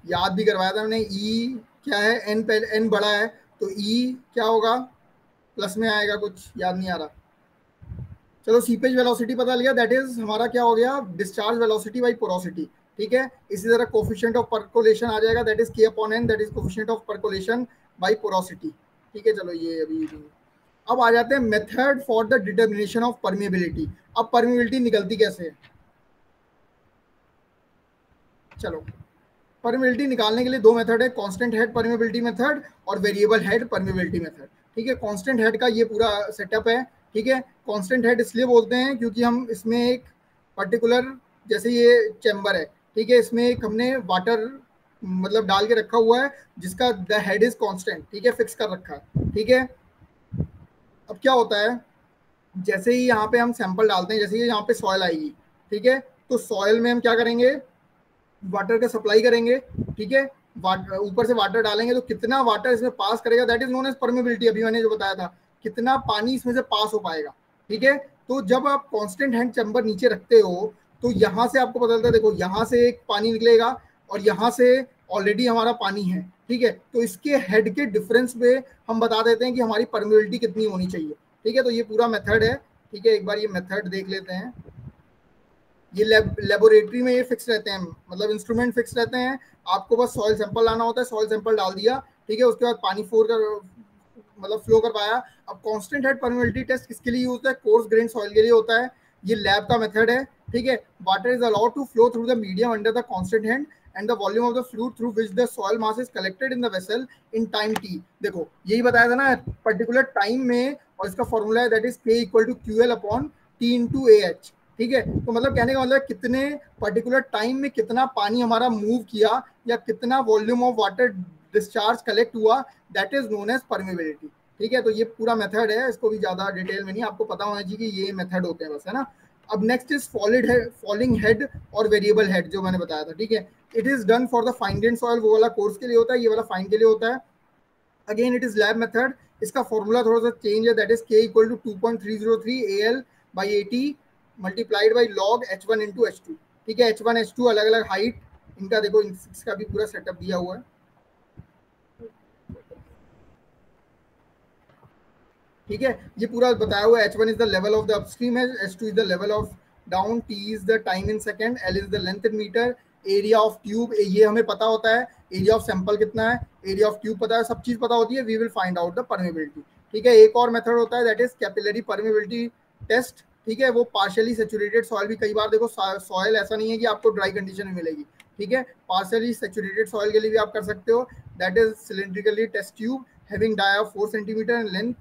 याद भी करवाया था मैंने। E क्या है? N पहले N बड़ा है तो E क्या होगा? प्लस में आएगा, कुछ याद नहीं आ रहा। चलो सीपेज वेलोसिटी पता लिया, दैट इज हमारा क्या हो गया? Discharge velocity by porosity. ठीक है, इसी तरह कोफिशिएंट ऑफ परकोलेशन आ जाएगा, that is K upon N, that is coefficient of percolation by porosity. ठीक है, चलो ये अभी। अब आ जाते हैं method for the determination of permeability. अब परमेबिलिटी निकलती कैसे है? चलो, परमेबिलिटी निकालने के लिए दो मेथड है, कांस्टेंट हेड परमेबिलिटी मेथड और वेरिएबल हेड परमेबिलिटी मेथड। ठीक है, कांस्टेंट हेड का ये पूरा सेटअप है। ठीक है, कांस्टेंट हेड इसलिए बोलते हैं क्योंकि हम इसमें एक पर्टिकुलर, जैसे ये चैम्बर है, ठीक है, इसमें एक हमने वाटर मतलब डाल के रखा हुआ है जिसका द हेड इज कांस्टेंट। ठीक है, फिक्स कर रखा है। ठीक है, अब क्या होता है, जैसे ही यहाँ पे हम सैंपल डालते हैं, जैसे ही यहाँ पे सॉइल आएगी, ठीक है, तो सॉइल में हम क्या करेंगे? वाटर का सप्लाई करेंगे। ठीक है, ऊपर से वाटर डालेंगे तो कितना वाटर इसमें पास करेगा, that is known as permeability. अभी मैंने जो बताया था, कितना पानी इसमें से पास हो पाएगा। ठीक है, तो जब आप कांस्टेंट हेड चैम्बर नीचे रखते हो तो यहाँ से आपको पता चलता है, देखो यहाँ से एक पानी निकलेगा और यहाँ से ऑलरेडी हमारा पानी है। ठीक है, तो इसके हेड के डिफरेंस पे हम बता देते हैं कि हमारी परमेबिलिटी कितनी होनी चाहिए। ठीक है, तो ये पूरा मेथड है। ठीक है, एक बार ये मेथड देख लेते हैं। ये लेबोरेटरी में ये फिक्स रहते हैं, मतलब इंस्ट्रूमेंट फिक्स रहते हैं। आपको बस सॉइल सैंपल लाना होता है, सॉइल सैंपल डाल दिया, ठीक है, उसके बाद पानी मतलब फ्लो कर पाया। अब कांस्टेंट हेड परमेबिलिटी टेस्ट किसके लिए यूज होता है? कोर्स ग्रेन सॉइल के लिए होता है। ये लैब का मेथड है। ठीक है, water is allowed to flow through the medium under the constant head and the volume of the fluid through which the soil mass is collected in the vessel in time t। देखो यही बताया था ना particular time में, और इसका formula है that is K equal to QL upon T into AH। ठीक है, तो मतलब कहने का मतलब कितने पर्टिकुलर टाइम में कितना पानी हमारा मूव किया या कितना volume of water discharge collect हुआ, that is known as permeability. ठीक है, तो ये पूरा मेथड है, इसको भी ज्यादा डिटेल में नहीं, आपको पता होना चाहिए कि ये मेथड होते हैं बस, है ना। अब नेक्स्ट इज फॉलिंग हेड और वेरिएबल हेड, जो मैंने बताया था। ठीक है, it is done for the fine grain soil, वो वाला कोर्स के लिए होता है, ये वाला फाइन के लिए होता है। Again it is lab method. इसका फॉर्मूला थोड़ा सा चेंज है, that is K equal to 2.303 AL by 80 multiplied by log H1 into H2। ठीक है, H1 H2 अलग अलग हाइट इनका देखो इसका भी पूरा सेटअप दिया हुआ है। ठीक है, ये पूरा बताया हुआ है। H1 is the level of the upstream है, H2 is the level of down, T is the time in second, L is the length in metre, area of tube ये हमें पता होता है, एरिया ऑफ सैंपल कितना है, area of tube पता है, सब चीज पता होती है। We will find out the permeability. ठीक है, एक और मेथड होता है that is capillary permeability test. ठीक है, वो पार्शियली सैचुरेटेड सॉइल भी कई बार देखो सॉइल ऐसा नहीं है कि आपको ड्राई कंडीशन में मिलेगी। ठीक है, पार्शियली सैचुरेटेड सॉइल के लिए भी आप कर सकते हो। That is cylindrically test tube having dia 4 centimetre and length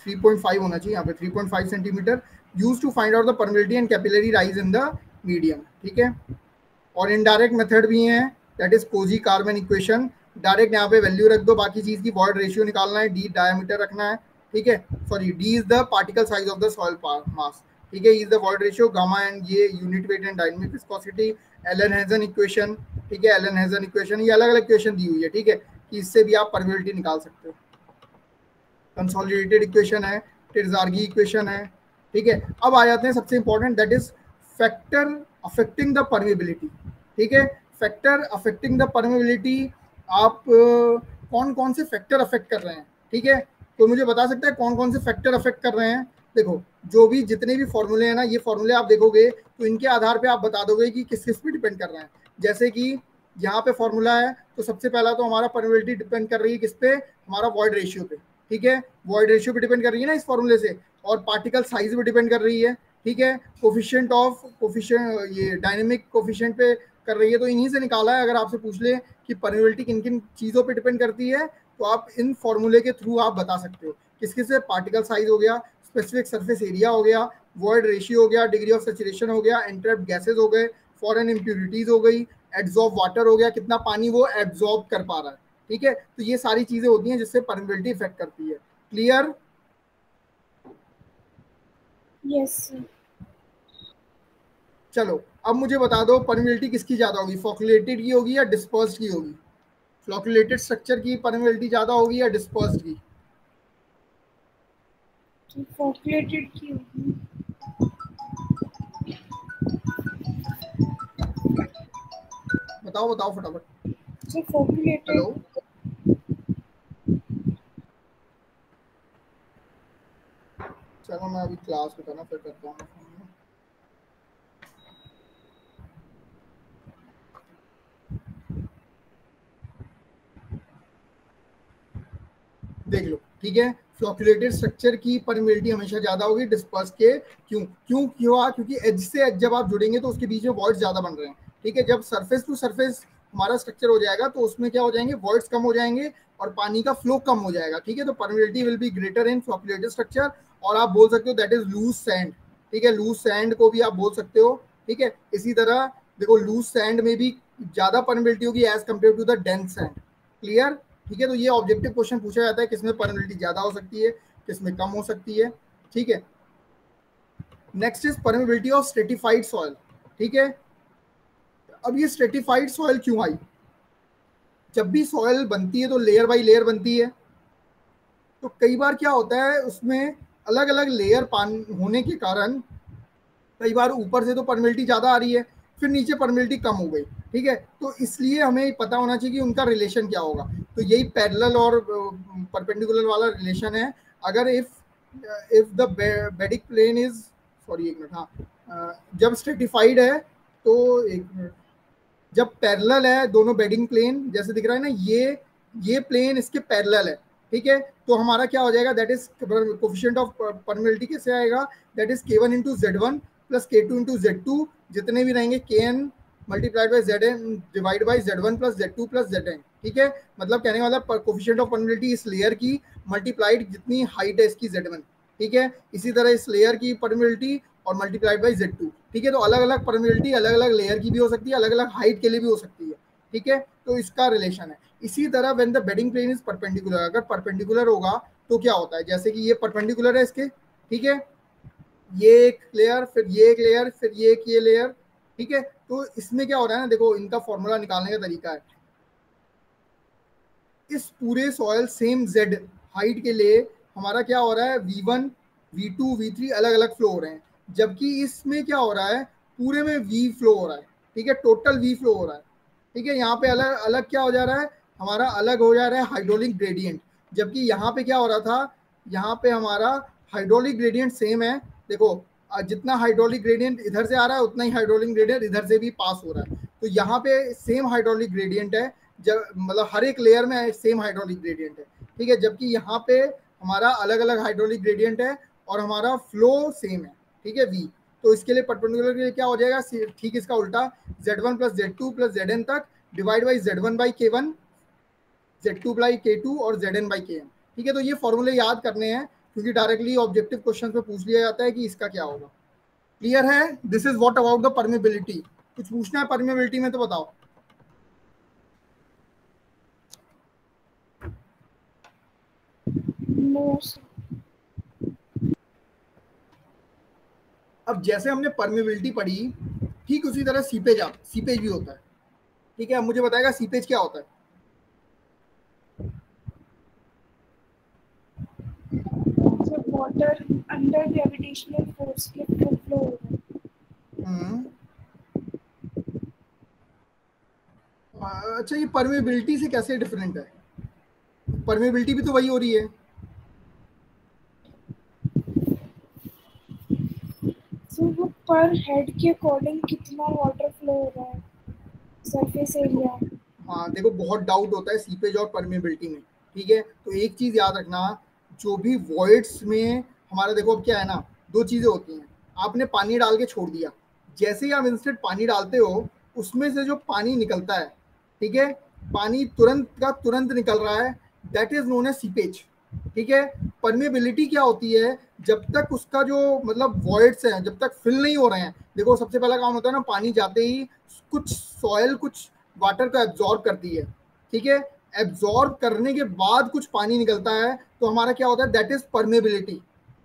3.5 होना चाहिए यहाँ पे, 3.5 centimetre, use to find out the permeability and capillary rise in the medium. ठीक है, और इनडायरेक्ट मेथड भी है that is Kozeny Carman equation. Direct यहाँ पे वैल्यू रख दो, बाकी चीज की वॉइड रेशियो निकालना है, डी डायमीटर रखना है। ठीक है, sorry D is the particle size of the soil mass. ठीक है, is the void ratio, gamma and ये unit weight and dynamic viscosity, Allen Hazen equation. ठीक है, एलन हेजन इक्वेशन, ये अलग अलग इक्वेशन दी हुई है। ठीक है, कि इससे भी आप परमेबिलिटी निकाल सकते हो। कंसोलिडेटेड इक्वेशन है, टिर्जार्गी इक्वेशन है। ठीक है, अब आ जाते हैं सबसे important that is factor affecting the permeability. ठीक है, फैक्टर अफेक्टिंग द परमेबिलिटी, आप कौन कौन से फैक्टर अफेक्ट कर रहे हैं। ठीक है, तो मुझे बता सकते हैं कौन कौन से फैक्टर अफेक्ट कर रहे हैं। देखो, जो भी जितने भी फॉर्मूले हैं ना, ये फॉर्मूले आप देखोगे तो इनके आधार पे आप बता दोगे कि किस किस पे डिपेंड कर रहे हैं। जैसे कि यहाँ पे फॉर्मूला है, तो सबसे पहला तो हमारा परमेबिलिटी डिपेंड कर रही है किस पे, हमारा वॉइड रेशियो पे। ठीक है, वॉइड रेशियो पे डिपेंड कर रही है ना इस फॉर्मूले से, और पार्टिकल साइज पे डिपेंड कर रही है। ठीक है, कोफिशिएंट ये डायनेमिक कोफिशिएंट पे कर रही है। तो इन्हीं से निकाला है। अगर आपसे पूछ ले कि परमेबिलिटी किन किन चीज़ों पे डिपेंड करती है, तो आप इन फॉर्मूले के थ्रू आप बता सकते हो किस किस से। पार्टिकल साइज हो गया, स्पेसिफिक सरफेस एरिया हो गया, वॉइड रेशियो हो गया, डिग्री ऑफ सैचुरेशन हो गया, एंट्रैप्ड गैसेज हो गए, फॉरेन इम्प्यूरिटीज हो गई, एब्जॉर्ब वाटर हो गया, कितना पानी वो एब्जॉर्ब कर पा रहा है। ठीक है, तो ये सारी चीजें होती हैं जिससे परमेबिलिटी इफेक्ट करती है। क्लियर? यस। चलो, अब मुझे बता दो परमेबिलिटी किसकी ज्यादा होगी, फ्लोकुलेटेड की होगी या डिस्पर्स्ड की होगी? फ्लोकुलेटेड स्ट्रक्चर की परमेबिलिटी ज्यादा होगी या डिस्पर्स्ड की? फ्लोकुलेटेड की होगी। बताओ बताओ फटाफट। जो फ्लोकुलेटेड। हेलो, चलो मैं अभी क्लास में था ना, फिर करता हूँ। देख लो, ठीक है, फ्लोकुलेटेड स्ट्रक्चर की परमेबिलिटी हमेशा ज्यादा होगी डिस्पर्स के। क्यों क्यों क्यों? क्योंकि एज से एज जब आप जुड़ेंगे तो उसके बीच में वॉइड्स ज्यादा बन रहे हैं। ठीक है, जब सरफेस टू सरफेस हमारा स्ट्रक्चर हो जाएगा तो उसमें क्या हो जाएंगे, वॉइड्स कम हो जाएंगे और पानी का फ्लो कम हो जाएगा। ठीक है, तो permeability will be greater in flocculated structure. और आप बोल सकते हो दैट इज लूज सैंड। ठीक है, लूज सैंड को भी आप बोल सकते हो। ठीक है, इसी तरह देखो, लूज सैंड में भी ज्यादा परमेबिलिटी होगी as compare to the dense sand. Clear? ठीक है, तो ये ऑब्जेक्टिव क्वेश्चन पूछा जाता है किसमें परमेबिलिटी ज्यादा हो सकती है, किसमें कम हो सकती है। ठीक है, next is permeability of stratified soil. ठीक है, अब ये स्ट्रेटिफाइड सॉइल क्यों आई? जब भी सॉइल बनती है तो लेयर बाय लेयर बनती है। तो कई बार क्या होता है, उसमें अलग अलग लेयर पानी होने के कारण कई बार ऊपर से तो परमेबिलिटी ज्यादा आ रही है, फिर नीचे परमेबिलिटी कम हो गई। ठीक है, तो इसलिए हमें पता होना चाहिए कि उनका रिलेशन क्या होगा। तो यही पैरेलल और परपेंडिकुलर वाला रिलेशन है। अगर if the bedding plane is, sorry एक मिनट, हाँ, जब स्ट्रेटिफाइड है तो एक मिनट, जब पैरेलल है दोनों बेडिंग प्लेन, जैसे दिख रहा है ना, ये प्लेन इसके पैरेलल है। ठीक है, तो हमारा क्या हो जाएगा, that is coefficient of permeability कैसे आएगा, that is k1 into Z1 plus k2 into Z2, जितने भी रहेंगे kn multiplied by Zn divide by Z1 plus Z2 plus Zn। ठीक है, मतलब कहने वाला कोफिशिएंट ऑफ परमेबिलिटी इस लेयर की मल्टीप्लाइड जितनी हाइट है इसकी Z1। ठीक है, इसी तरह इस लेयर की परमेबिलिटी और मल्टीप्लाइड बाई Z2। ठीक है, तो अलग अलग परमेबिलिटी अलग अलग लेयर की भी हो सकती है, अलग अलग हाइट के लिए भी हो सकती है। ठीक है, तो इसका रिलेशन है। इसी तरह when the bedding plane is perpendicular, अगर परपेंडिकुलर होगा तो क्या होता है, जैसे कि ये परपेंडिकुलर है इसके। ठीक है, ये एक लेयर, फिर ये एक लेयर, फिर ये एक ये लेयर। ठीक है, तो इसमें क्या हो रहा है ना, देखो इनका फॉर्मूला निकालने का तरीका है। इस पूरे सॉइल सेम Z हाइट के लिए हमारा क्या हो रहा है, V1 V2 V3 अलग अलग फ्लो हो रहे हैं, जबकि इसमें क्या हो रहा है, पूरे में V फ्लो हो रहा है। ठीक है, टोटल वी फ्लो हो रहा है। ठीक है, यहाँ पे अलग अलग क्या हो जा रहा है, हमारा अलग हो जा रहा है हाइड्रोलिक ग्रेडियंट, जबकि यहाँ पे क्या हो रहा था, यहाँ पे हमारा हाइड्रोलिक ग्रेडियंट सेम है। देखो जितना हाइड्रोलिक ग्रेडियंट इधर से आ रहा है उतना ही हाइड्रोलिक ग्रेडियंट इधर से भी पास हो रहा है। तो यहाँ पे सेम हाइड्रोलिक ग्रेडियंट है, जब मतलब हर एक लेयर में सेम हाइड्रोलिक ग्रेडियंट है। ठीक है, जबकि यहाँ पे हमारा अलग अलग हाइड्रोलिक ग्रेडियंट है और हमारा फ्लो सेम है। ठीक है, वी। तो इसके लिए परपेंडिकुलर के लिए क्या हो जाएगा, ठीक इसका उल्टा, Z1 plus Z2 plus Zn तक divide by Z1 by K1, Z2 by K2 और Zn बाई Kn। ठीक है, तो ये फॉर्मूले याद करने हैं क्योंकि डायरेक्टली ऑब्जेक्टिव क्वेश्चन में पूछ लिया जाता है कि इसका क्या होगा। क्लियर है? This is what about the permeability. कुछ पूछना है परमेबिलिटी में तो बताओ। No sir. अब जैसे हमने परमेबिलिटी पढ़ी, ठीक उसी तरह सीपेज भी होता है। ठीक है, अब मुझे बताएगा सीपेज क्या होता है। वाटर अंडर ग्रेविटेशनल फोर्स के फ्लो हो रहा है। अच्छा, ये परमेबिलिटी से कैसे डिफरेंट है? परमेबिलिटी भी तो वही हो रही है। तो वो पर हेड के अकॉर्डिंग कितना वाटर फ्लो हो रहा है, सरफेस एरिया। हाँ देखो, बहुत डाउट होता है सीपेज और परमेबिलिटी में। ठीक है, तो एक चीज याद रखना, जो भी वॉइड्स में हमारा, देखो अब क्या है ना, दो चीजें होती हैं। आपने पानी डाल के छोड़ दिया, जैसे ही आप इंस्टेंट पानी डालते हो उसमें से जो पानी निकलता है, ठीक है, पानी तुरंत का तुरंत निकल रहा है, that is known as seepage. ठीक है, परमेबिलिटी क्या होती है, जब तक उसका जो मतलब वॉइड्स हैं जब तक फिल नहीं हो रहे हैं। देखो सबसे पहला काम होता है ना, पानी जाते ही कुछ सॉयल कुछ वाटर को एब्जॉर्ब करती है। ठीक है, एब्जॉर्ब करने के बाद कुछ पानी निकलता है, तो हमारा क्या होता है, दैट इज परमेबिलिटी।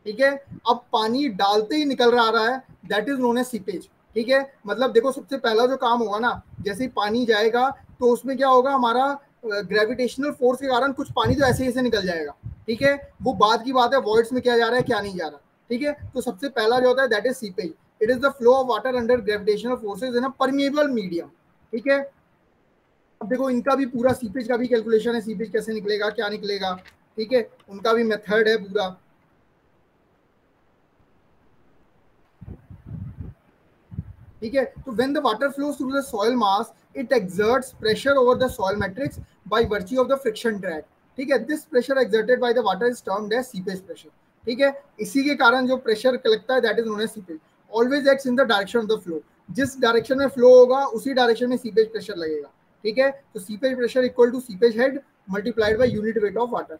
ठीक है, अब पानी डालते ही निकल रहा है, that is known as seepage. ठीक है, मतलब देखो सबसे पहला जो काम होगा ना, जैसे ही पानी जाएगा तो उसमें क्या होगा, हमारा ग्रेविटेशनल फोर्स के कारण कुछ पानी तो ऐसे ऐसे निकल जाएगा। ठीक है, वो बाद की बात है, वॉइड्स में क्या जा रहा है क्या नहीं जा रहा। ठीक है, तो सबसे पहला जो होता है that is seepage. It is the flow of water under gravitational forces in a permeable medium. ठीक है, अब देखो इनका भी पूरा सीपेज का भी कैलकुलेशन है, सीपेज कैसे निकलेगा क्या निकलेगा। ठीक है, उनका भी मेथड है पूरा। ठीक है, तो when the water flows through the soil mass it exerts pressure over the soil matrix by virtue of the friction drag. ठीक है, this pressure exerted by the water is termed as seepage pressure. ठीक है, इसी के कारण जो pressure लगता है that is known as seepage. Always acts in the direction of the flow, जिस डायरेक्शन में फ्लो होगा उसी डायरेक्शन में सीपेज प्रेशर लगेगा। ठीक है, तो seepage pressure equal to seepage head multiplied by unit weight of water.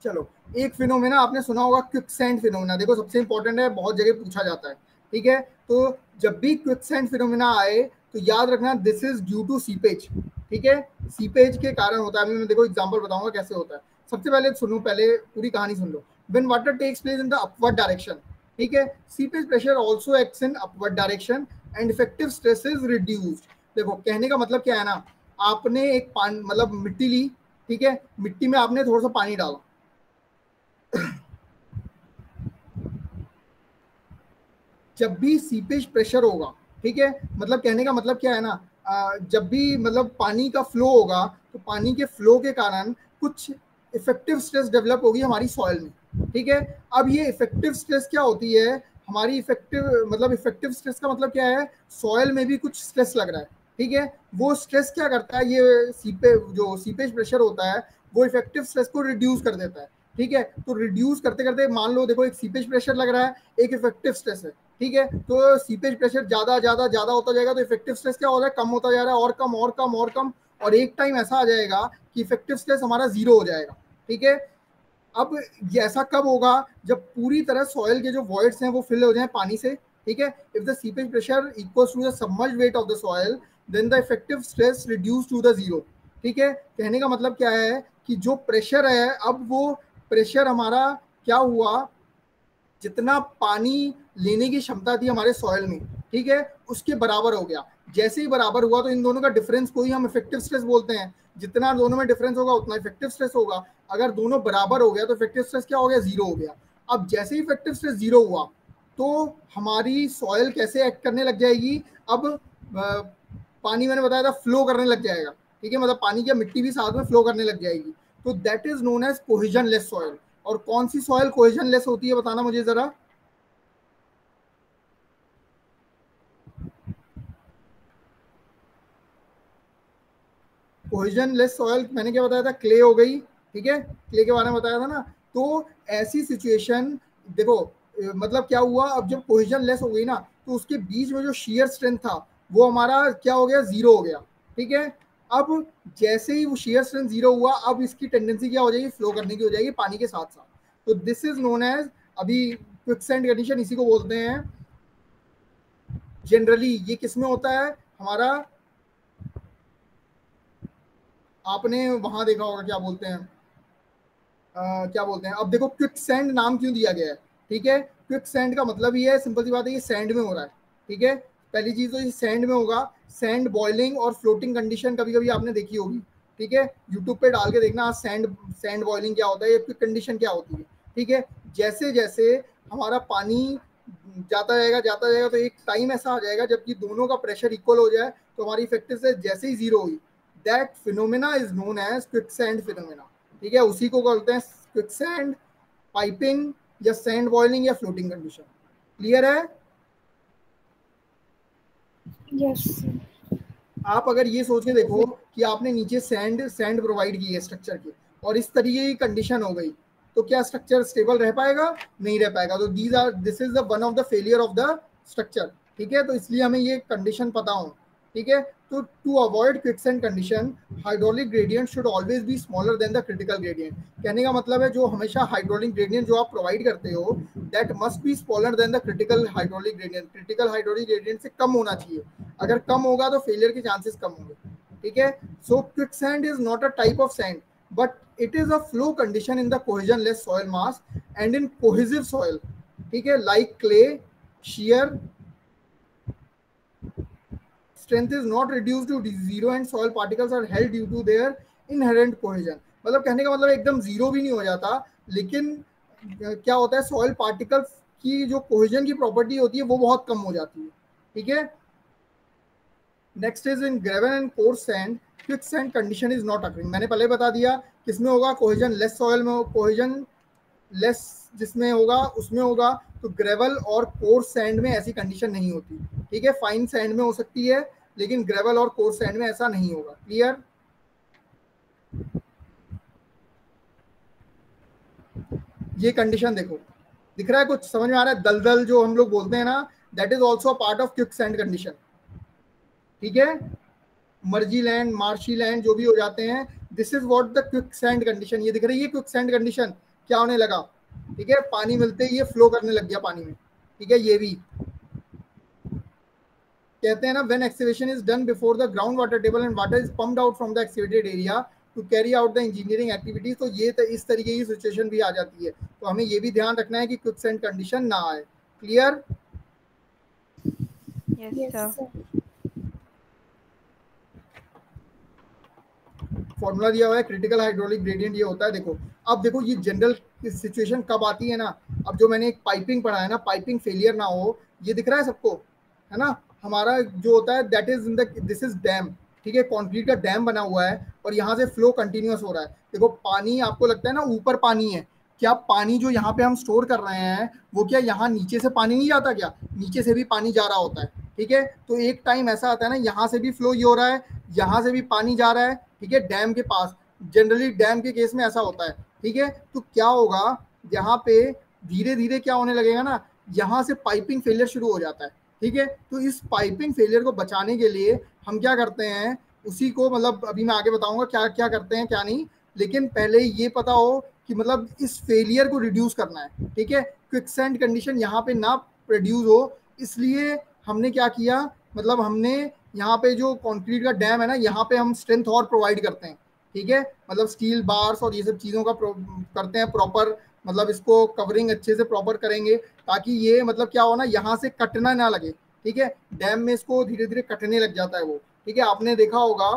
चलो, एक फिनोमेना आपने सुना होगा, क्विकसैंड फिनोमेना। देखो सबसे इंपॉर्टेंट है, बहुत जगह पूछा जाता है। ठीक है, तो जब भी क्विकसैंड फिनोमेना आए तो याद रखना this is due to seepage. ठीक है, सीपेज के कारण होता है। मैं देखो एग्जांपल बताऊंगा कैसे होता है। सबसे पहले सुनो, पहले पूरी कहानी सुन लो। When water takes place in the upward direction, ठीक है, seepage pressure also acts in upward direction and effective stress is reduced. देखो कहने का मतलब क्या है ना, आपने एक पानी मतलब मिट्टी ली, ठीक है, मिट्टी में आपने थोड़ा सा पानी डाला, जब भी सीपेज प्रेशर होगा, ठीक है, मतलब कहने का मतलब क्या है ना, जब भी मतलब पानी का फ्लो होगा तो पानी के फ्लो के कारण कुछ इफेक्टिव स्ट्रेस डेवलप होगी हमारी सॉइल में। ठीक है, अब ये इफेक्टिव स्ट्रेस क्या होती है हमारी, इफेक्टिव स्ट्रेस का मतलब क्या है, सॉइल में भी कुछ स्ट्रेस लग रहा है। ठीक है, वो स्ट्रेस क्या करता है, ये जो सीपेज प्रेशर होता है वो इफेक्टिव स्ट्रेस को रिड्यूस कर देता है। ठीक है, तो रिड्यूस करते करते मान लो देखो एक सीपेज प्रेशर लग रहा है, एक इफेक्टिव स्ट्रेस है। ठीक है, तो सीपेज प्रेशर ज्यादा ज्यादा ज्यादा होता जाएगा तो इफेक्टिव स्ट्रेस क्या हो रहा है, कम होता जा रहा है, और कम और कम और कम, और एक टाइम ऐसा आ जाएगा कि इफेक्टिव स्ट्रेस हमारा जीरो हो जाएगा। ठीक है, अब ये ऐसा कब होगा, जब पूरी तरह सॉइल के जो वॉइड्स हैं वो फिल हो जाए पानी से। ठीक है, if the seepage pressure equals to the submerged weight of the soil then the effective stress reduce to the zero. ठीक है, कहने का मतलब क्या है कि जो प्रेशर है, अब वो प्रेशर हमारा क्या हुआ, जितना पानी लेने की क्षमता थी हमारे सॉइल में, ठीक है, उसके बराबर हो गया। जैसे ही बराबर हुआ तो इन दोनों का डिफरेंस को ही हम इफेक्टिव स्ट्रेस बोलते हैं। जितना दोनों में डिफरेंस होगा उतना इफेक्टिव स्ट्रेस होगा। अगर दोनों बराबर हो गया तो इफेक्टिव स्ट्रेस क्या हो गया, 0 हो गया। अब जैसे ही इफेक्टिव स्ट्रेस 0 हुआ तो हमारी सॉइल कैसे एक्ट करने लग जाएगी, अब पानी मैंने बताया था फ्लो करने लग जाएगा, ठीक है, मतलब पानी की मिट्टी भी साथ में फ्लो करने लग जाएगी, तो that is known as cohesion less soil. और कौन सी सॉइल कोहेजन लेस होती है बताना मुझे जरा। कोहेजन लेस सॉइल मैंने क्या बताया था, क्ले हो गई, ठीक है, क्ले के बारे में बताया था ना। तो ऐसी सिचुएशन देखो मतलब क्या हुआ, अब जब कोहेजन लेस हो गई ना तो उसके बीच में जो शेयर स्ट्रेंथ था वो हमारा क्या हो गया, 0 हो गया, ठीक है। अब जैसे ही वो शेयर स्ट्रेंथ 0 हुआ, अब इसकी टेंडेंसी क्या हो जाएगी, फ्लो करने की हो जाएगी पानी के साथ साथ। तो दिस इज नोन एज, अभी क्विकसैंड कंडीशन इसी को बोलते हैं। जनरली ये किस में होता है हमारा, आपने वहां देखा होगा क्या बोलते हैं, क्या बोलते हैं, अब देखो क्विकसैंड नाम क्यों दिया गया है, ठीक है। क्विकसैंड का मतलब ये है, सिंपल सी बात है, ये सैंड में हो रहा है, ठीक है। पहली चीज तो ये सैंड में होगा, सैंड बॉइलिंग और फ्लोटिंग कंडीशन कभी कभी आपने देखी होगी, ठीक है, यूट्यूब पे डाल के देखना सैंड सैंड बॉइलिंग क्या होता है, ये क्विक कंडीशन क्या होती है, ठीक है। जैसे जैसे हमारा पानी जाता जाएगा तो एक टाइम ऐसा आ जाएगा जबकि दोनों का प्रेशर इक्वल हो जाए, तो हमारी इफेक्टिव से जैसे ही 0 हुई, that phenomena is known as quicksand phenomena, ठीक है। उसी को बोलते हैं क्विकसैंड, पाइपिंग या सैंड बॉइलिंग या फ्लोटिंग कंडीशन। क्लियर है? यस। आप अगर ये सोच के देखो कि आपने नीचे सैंड सैंड प्रोवाइड की है स्ट्रक्चर की और इस तरीके की कंडीशन हो गई, तो क्या स्ट्रक्चर स्टेबल रह पाएगा, नहीं रह पाएगा। तो this is the one of the failure of the structure, ठीक है। तो इसलिए हमें ये कंडीशन पता हो, ठीक है। तो to avoid quicksand condition, hydraulic gradient should always be smaller than the critical gradient. कहने का मतलब है जो हमेशा हाइड्रोलिक ग्रेडियंट जो आप प्रोवाइड करते हो, that must be smaller than the critical hydraulic gradient. Critical hydraulic gradient से कम होना चाहिए, अगर कम होगा तो फेलियर के चांसेस कम होंगे, ठीक है। So quicksand is not a type of sand, but it is a flow condition in the cohesionless soil mass and in cohesive soil, ठीक है, like clay, shear strength is not reduced to 0 and soil particles are held due to their inherent cohesion। मतलब कहने का मतलब एकदम 0 भी नहीं हो जाता, लेकिन क्या होता है, सॉइल पार्टिकल्स की जो कोहेजन की प्रॉपर्टी होती है वो बहुत कम हो जाती है, ठीक है। Next is in gravel and coarse sand, quicksand condition is not occurring. मैंने पहले बता दिया किसमें होगा, कोहेजन लेस सॉइल में, कोहेजन लेस जिसमें होगा उसमें होगा। तो ग्रेवल और कोर्स सैंड में ऐसी कंडीशन नहीं होती, ठीक है। फाइन सैंड में हो सकती है लेकिन ग्रेवल और कोर्स सैंड में ऐसा नहीं होगा। क्लियर? ये कंडीशन देखो, दिख रहा है कुछ, समझ में आ रहा है? दलदल जो हम लोग बोलते हैं ना, that is also part of quicksand condition, ठीक है। मर्जी लैंड, मार्शी लैंड जो भी हो जाते हैं, this is what the quicksand condition. ये दिख रही है क्विकसैंड कंडीशन क्या होने लगा, ठीक है, पानी मिलते ही ये फ्लो करने लग गया पानी में, ठीक है। ये भी कहते हैं ना, when excavation is done before the ground water table and water is pumped out from the excavated area to carry out the engineering activities. तो ये इस तरीके की सिचुएशन भी आ जाती है, तो हमें ये भी ध्यान रखना है कि क्विकसैंड कंडीशन ना आए। क्लियर? Yes sir. फॉर्मूला दिया हुआ है, क्रिटिकल हाइड्रोलिक ग्रेडियंट ये होता है। देखो अब देखो ये जनरल सिचुएशन कब आती है ना, अब जो मैंने एक पाइपिंग पढ़ा है ना, पाइपिंग फेलियर ना हो, ये दिख रहा है सबको, है ना। हमारा जो होता है that is in the, this is damn, ठीक है, कंक्रीट का डैम बना हुआ है और यहाँ से फ्लो कंटिन्यूअस हो रहा है। देखो पानी आपको लगता है ना ऊपर पानी है, क्या पानी जो यहाँ पे हम स्टोर कर रहे हैं वो क्या यहाँ नीचे से पानी नहीं जाता, क्या नीचे से भी पानी जा रहा होता है, ठीक है। तो एक टाइम ऐसा आता है ना, यहाँ से भी फ्लो ये हो रहा है, यहाँ से भी पानी जा रहा है, ठीक है, डैम के पास। जनरली डैम के केस में ऐसा होता है, ठीक है। तो क्या होगा, यहाँ पे धीरे धीरे क्या होने लगेगा ना, यहाँ से पाइपिंग फेलियर शुरू हो जाता है, ठीक है। तो इस पाइपिंग फेलियर को बचाने के लिए हम क्या करते हैं, उसी को मतलब अभी मैं आगे बताऊंगा क्या क्या करते हैं क्या नहीं, लेकिन पहले ये पता हो कि मतलब इस फेलियर को रिड्यूस करना है, ठीक है। क्विकसैंड कंडीशन यहाँ पे ना प्रोड्यूस हो, इसलिए हमने क्या किया, मतलब हमने यहाँ पे जो कंक्रीट का डैम है ना, यहाँ पे हम स्ट्रेंथ और प्रोवाइड करते हैं, ठीक है। मतलब स्टील बार्स और ये सब चीज़ों का करते हैं प्रॉपर, मतलब इसको कवरिंग अच्छे से प्रॉपर करेंगे ताकि ये मतलब क्या हो ना, यहाँ से कटना ना लगे, ठीक है। डैम में इसको धीरे धीरे कटने लग जाता है वो, ठीक है। आपने देखा होगा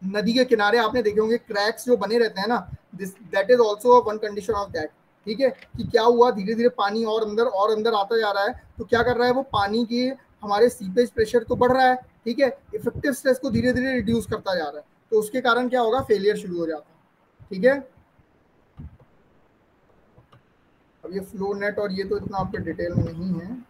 नदी के किनारे, आपने देखे होंगे क्रैक्स जो बने रहते हैं ना, this that is also one condition of that, ठीक है, कि क्या हुआ, धीरे धीरे पानी और अंदर आता जा रहा है, तो क्या कर रहा है वो, पानी के हमारे सीपेज प्रेशर तो बढ़ रहा है, ठीक है, इफेक्टिव स्ट्रेस को धीरे धीरे रिड्यूस करता जा रहा है, तो उसके कारण क्या होगा, फेलियर शुरू हो जाता है, ठीक है। अब ये फ्लो नेट और ये तो इतना आपके डिटेल में नहीं है,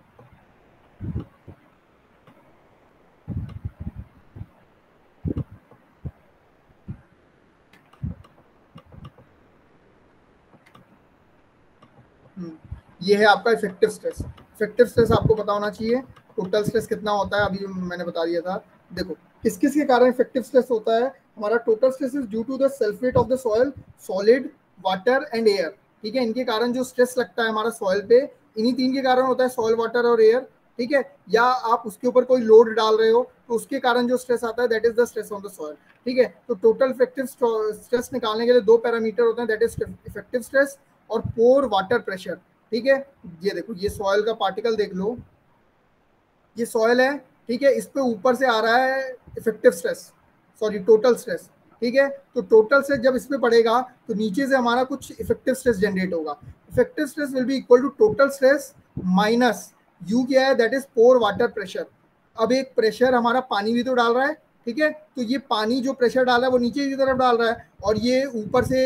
ये है आपका इफेक्टिव स्ट्रेस। इफेक्टिव स्ट्रेस आपको पता होना चाहिए, टोटल स्ट्रेस कितना होता है, अभी जो मैंने बता दिया था। देखो किस किस के कारण इफेक्टिव स्ट्रेस होता है, हमारा total stress is due to the self weight of the soil, solid, water and air, ठीक है, इनके कारण जो स्ट्रेस लगता है हमारा सॉइल पे, इन्हीं तीन के कारण होता है, सॉइल, वाटर और एयर, ठीक है, या आप उसके ऊपर कोई लोड डाल रहे हो तो उसके कारण जो स्ट्रेस आता है that is the stress on the soil, ठीक है। तो टोटल इफेक्टिव स्ट्रेस निकालने के लिए दो पैरामीटर होते हैं, दैट इज इफेक्टिव स्ट्रेस और पोर वाटर प्रेशर, ठीक है। ये देखो ये सॉइल का पार्टिकल देख लो, ये सॉइल है, ठीक है, इस पे ऊपर से आ रहा है effective stress, sorry total stress, ठीक है, तो टोटल स्ट्रेस जब इस पे पड़ेगा तो नीचे से हमारा कुछ इफेक्टिव स्ट्रेस जनरेट होगा, effective stress will be equal to total stress minus u क्या है, that is pore water pressure. अब एक प्रेशर हमारा पानी भी तो डाल रहा है, ठीक है, तो ये पानी जो प्रेशर डाल रहा है वो नीचे की तरफ डाल रहा है और ये ऊपर से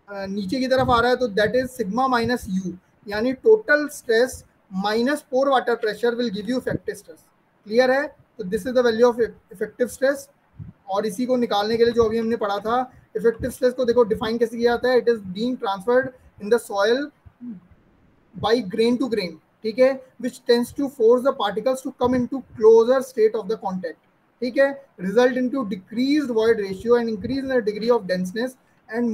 नीचे की तरफ आ रहा है, तो that is sigma minus u, यानी total stress minus pore water pressure will give you effective stress. Clear है, तो this is the value of effective stress. और इसी को निकालने के लिए जो अभी हमने पढ़ा था, इफेक्टिव स्ट्रेस को देखो डिफाइन कैसे किया जाता है, it is being transferred in the soil by grain to grain, ठीक है, which tends to force the particles to come into closer state of the contact, ठीक है, result into decreased void ratio and increase in the degree of denseness and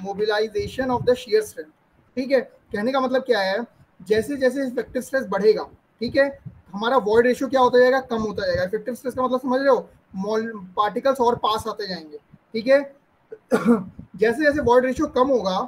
mobilization of the shear strength, ठीक है। कहने का मतलब क्या है, जैसे जैसे इफेक्टिव स्ट्रेस बढ़ेगा, ठीक है, हमारा वॉइड रेशियो क्या होता जाएगा, कम होता जाएगा। इफेक्टिव स्ट्रेस का मतलब समझ रहे हो, पार्टिकल्स और पास आते जाएंगे, ठीक है। जैसे जैसे वॉइड रेशियो कम होगा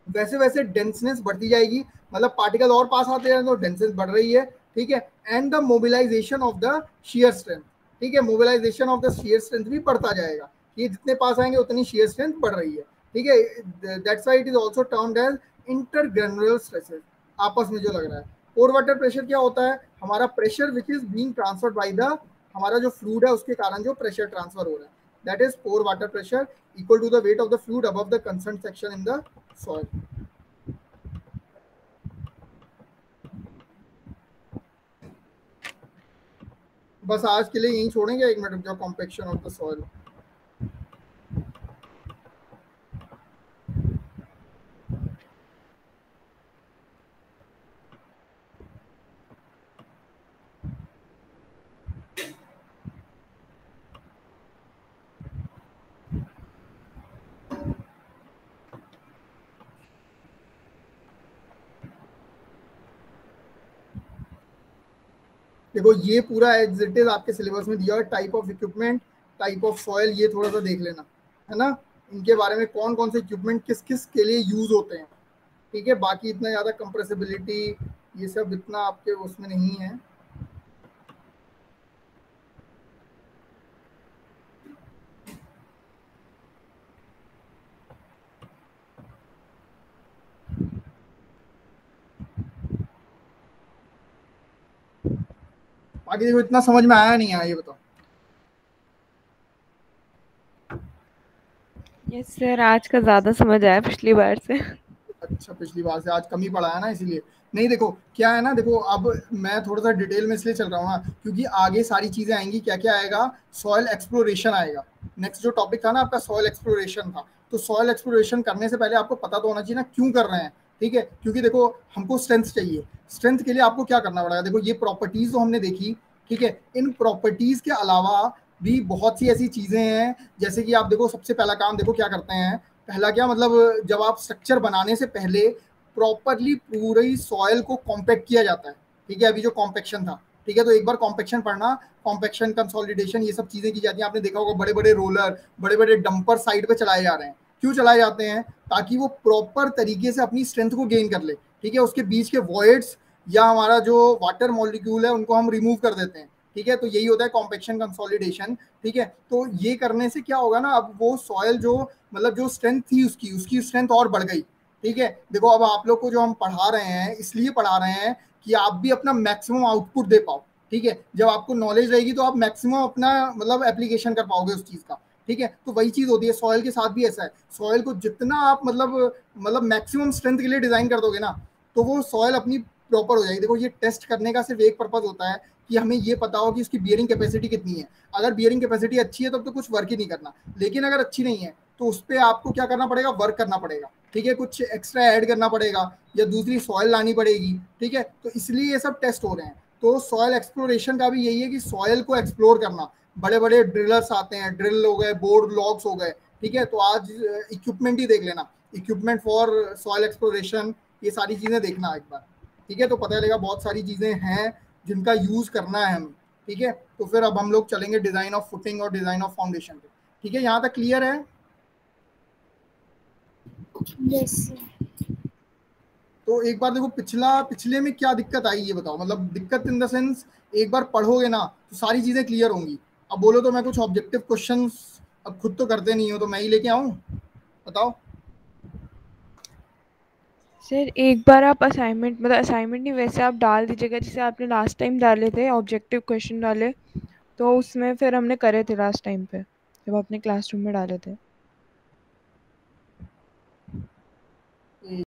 वैसे वैसे डेंसनेस बढ़ती जाएगी, मतलब पार्टिकल और पास आते जाएंगे तो डेंसनेस बढ़ रही है, ठीक है, and the mobilization of the shear strength, ठीक है, mobilization of the shear strength भी बढ़ता जाएगा, ये जितने पास आएंगे उतनी शियर स्ट्रेंथ बढ़ रही है, ठीक है। That's why it is also termed as intergranular stresses, आपस में जो लग रहा है। पोर वाटर प्रेशर क्या होता है, हमारा pressure which is being transferred by the, हमारा जो फ्लूइड है उसके कारण जो प्रेशर ट्रांसफर हो रहा है, that is pore water pressure equal to the weight of the fluid above the concern section in the soil. बस आज के लिए यही छोड़ेंगे, एक मिनट जो कॉम्पैक्शन ऑफ द सॉइल। देखो ये पूरा एज इट इज आपके सिलेबस में दिया है, type of equipment, type of soil, ये थोड़ा सा देख लेना, है ना, इनके बारे में कौन कौन से इक्विपमेंट किस किस के लिए यूज होते हैं, ठीक है। बाकी इतना ज़्यादा कंप्रेसिबिलिटी ये सब इतना आपके उसमें नहीं है। बाकी देखो इतना समझ में आया नहीं आया, ये बताओ। यस सर, आज का ज़्यादा समझ आया पिछली बार से। अच्छा, पिछली बार से आज कम ही पढ़ा है ना, इसीलिए। नहीं देखो क्या है ना, देखो अब मैं थोड़ा सा डिटेल में इसलिए चल रहा हूँ ना, क्योंकि आगे सारी चीज़ें आएंगी। क्या क्या आएगा, सॉइल एक्सप्लोरेशन आएगा। नेक्स्ट जो टॉपिक था ना आपका सॉइल एक्सप्लोरेशन था, तो सॉइल एक्सप्लोरेशन करने से पहले आपको पता तो होना चाहिए ना क्यों कर रहे हैं, ठीक है। क्योंकि देखो हमको स्ट्रेंथ चाहिए, स्ट्रेंथ के लिए आपको क्या करना पड़ेगा, देखो ये प्रॉपर्टीज जो हमने देखी, ठीक है, इन प्रॉपर्टीज के अलावा भी बहुत सी ऐसी चीज़ें हैं, जैसे कि आप देखो सबसे पहला काम देखो क्या करते हैं, पहला क्या मतलब, जब आप स्ट्रक्चर बनाने से पहले प्रॉपरली पूरी सॉइल को कॉम्पैक्ट किया जाता है, ठीक है। अभी जो कॉम्पैक्शन था, ठीक है, तो एक बार कॉम्पैक्शन पढ़ना, कॉम्पैक्शन, कंसोलिडेशन, ये सब चीज़ें की जाती हैं। आपने देखा होगा बड़े बड़े रोलर, बड़े बड़े डंपर साइड पे चलाए जा रहे हैं। क्यों चलाए जाते हैं, ताकि वो प्रॉपर तरीके से अपनी स्ट्रेंथ को गेन कर ले, ठीक है। उसके बीच के वॉइड्स या हमारा जो वाटर मॉलिक्यूल है उनको हम रिमूव कर देते हैं, ठीक है, तो यही होता है कॉम्पेक्शन कंसोलिडेशन। ठीक है, तो ये करने से क्या होगा ना, अब वो सॉयल जो मतलब जो स्ट्रेंथ थी उसकी स्ट्रेंथ और बढ़ गई। ठीक है, देखो अब आप लोग को जो हम पढ़ा रहे हैं इसलिए पढ़ा रहे हैं कि आप भी अपना मैक्सिमम आउटपुट दे पाओ। ठीक है, जब आपको नॉलेज रहेगी तो आप मैक्सिमम अपना मतलब एप्लीकेशन कर पाओगे उस चीज का। ठीक है, तो वही चीज होती है सॉयल के साथ भी ऐसा है। सॉयल को जितना आप मतलब मैक्सिमम स्ट्रेंथ के लिए डिजाइन कर दोगे ना, तो वो सॉयल अपनी प्रॉपर हो जाएगी। देखो ये टेस्ट करने का सिर्फ एक पर्पज होता है कि हमें ये पता हो कि इसकी बियरिंग कैपेसिटी कितनी है। अगर बियरिंग कैपेसिटी अच्छी है तब तो कुछ वर्क ही नहीं करना, लेकिन अगर अच्छी नहीं है तो उस पर आपको क्या करना पड़ेगा, वर्क करना पड़ेगा। ठीक है, कुछ एक्स्ट्रा ऐड करना पड़ेगा या दूसरी सॉयल लानी पड़ेगी। ठीक है, तो इसलिए ये सब टेस्ट हो रहे हैं। तो सॉयल एक्सप्लोरेशन का भी यही है कि सॉयल को एक्सप्लोर करना। बड़े बड़े ड्रिलर्स आते हैं, ड्रिल हो गए, बोर्ड लॉग्स हो गए। ठीक है, तो आज इक्विपमेंट ही देख लेना, इक्विपमेंट फॉर सॉयल एक्सप्लोरेशन, ये सारी चीजें देखना एक बार। ठीक है, तो पता चलेगा बहुत सारी चीजें हैं जिनका यूज करना है हमें। ठीक है, तो फिर अब हम लोग चलेंगे डिजाइन ऑफ फुटिंग और डिजाइन ऑफ फाउंडेशन पे। ठीक है, यहाँ तक क्लियर है? यस। तो एक बार देखो पिछले में क्या दिक्कत आई ये बताओ, मतलब दिक्कत इन द सेंस एक बार पढ़ोगे ना तो सारी चीजें क्लियर होंगी। अब बोलो तो मैं कुछ ऑब्जेक्टिव क्वेश्चंस, अब खुद तो करते नहीं हो तो मैं ही लेके आऊं, बताओ। सर एक बार आप असाइनमेंट मतलब असाइनमेंट नहीं, वैसे आप डाल दीजिएगा जैसे आपने लास्ट टाइम डाले थे, ऑब्जेक्टिव क्वेश्चन डाले तो उसमें फिर हमने करे थे लास्ट टाइम पे जब आपने क्लासरूम में डाले थे।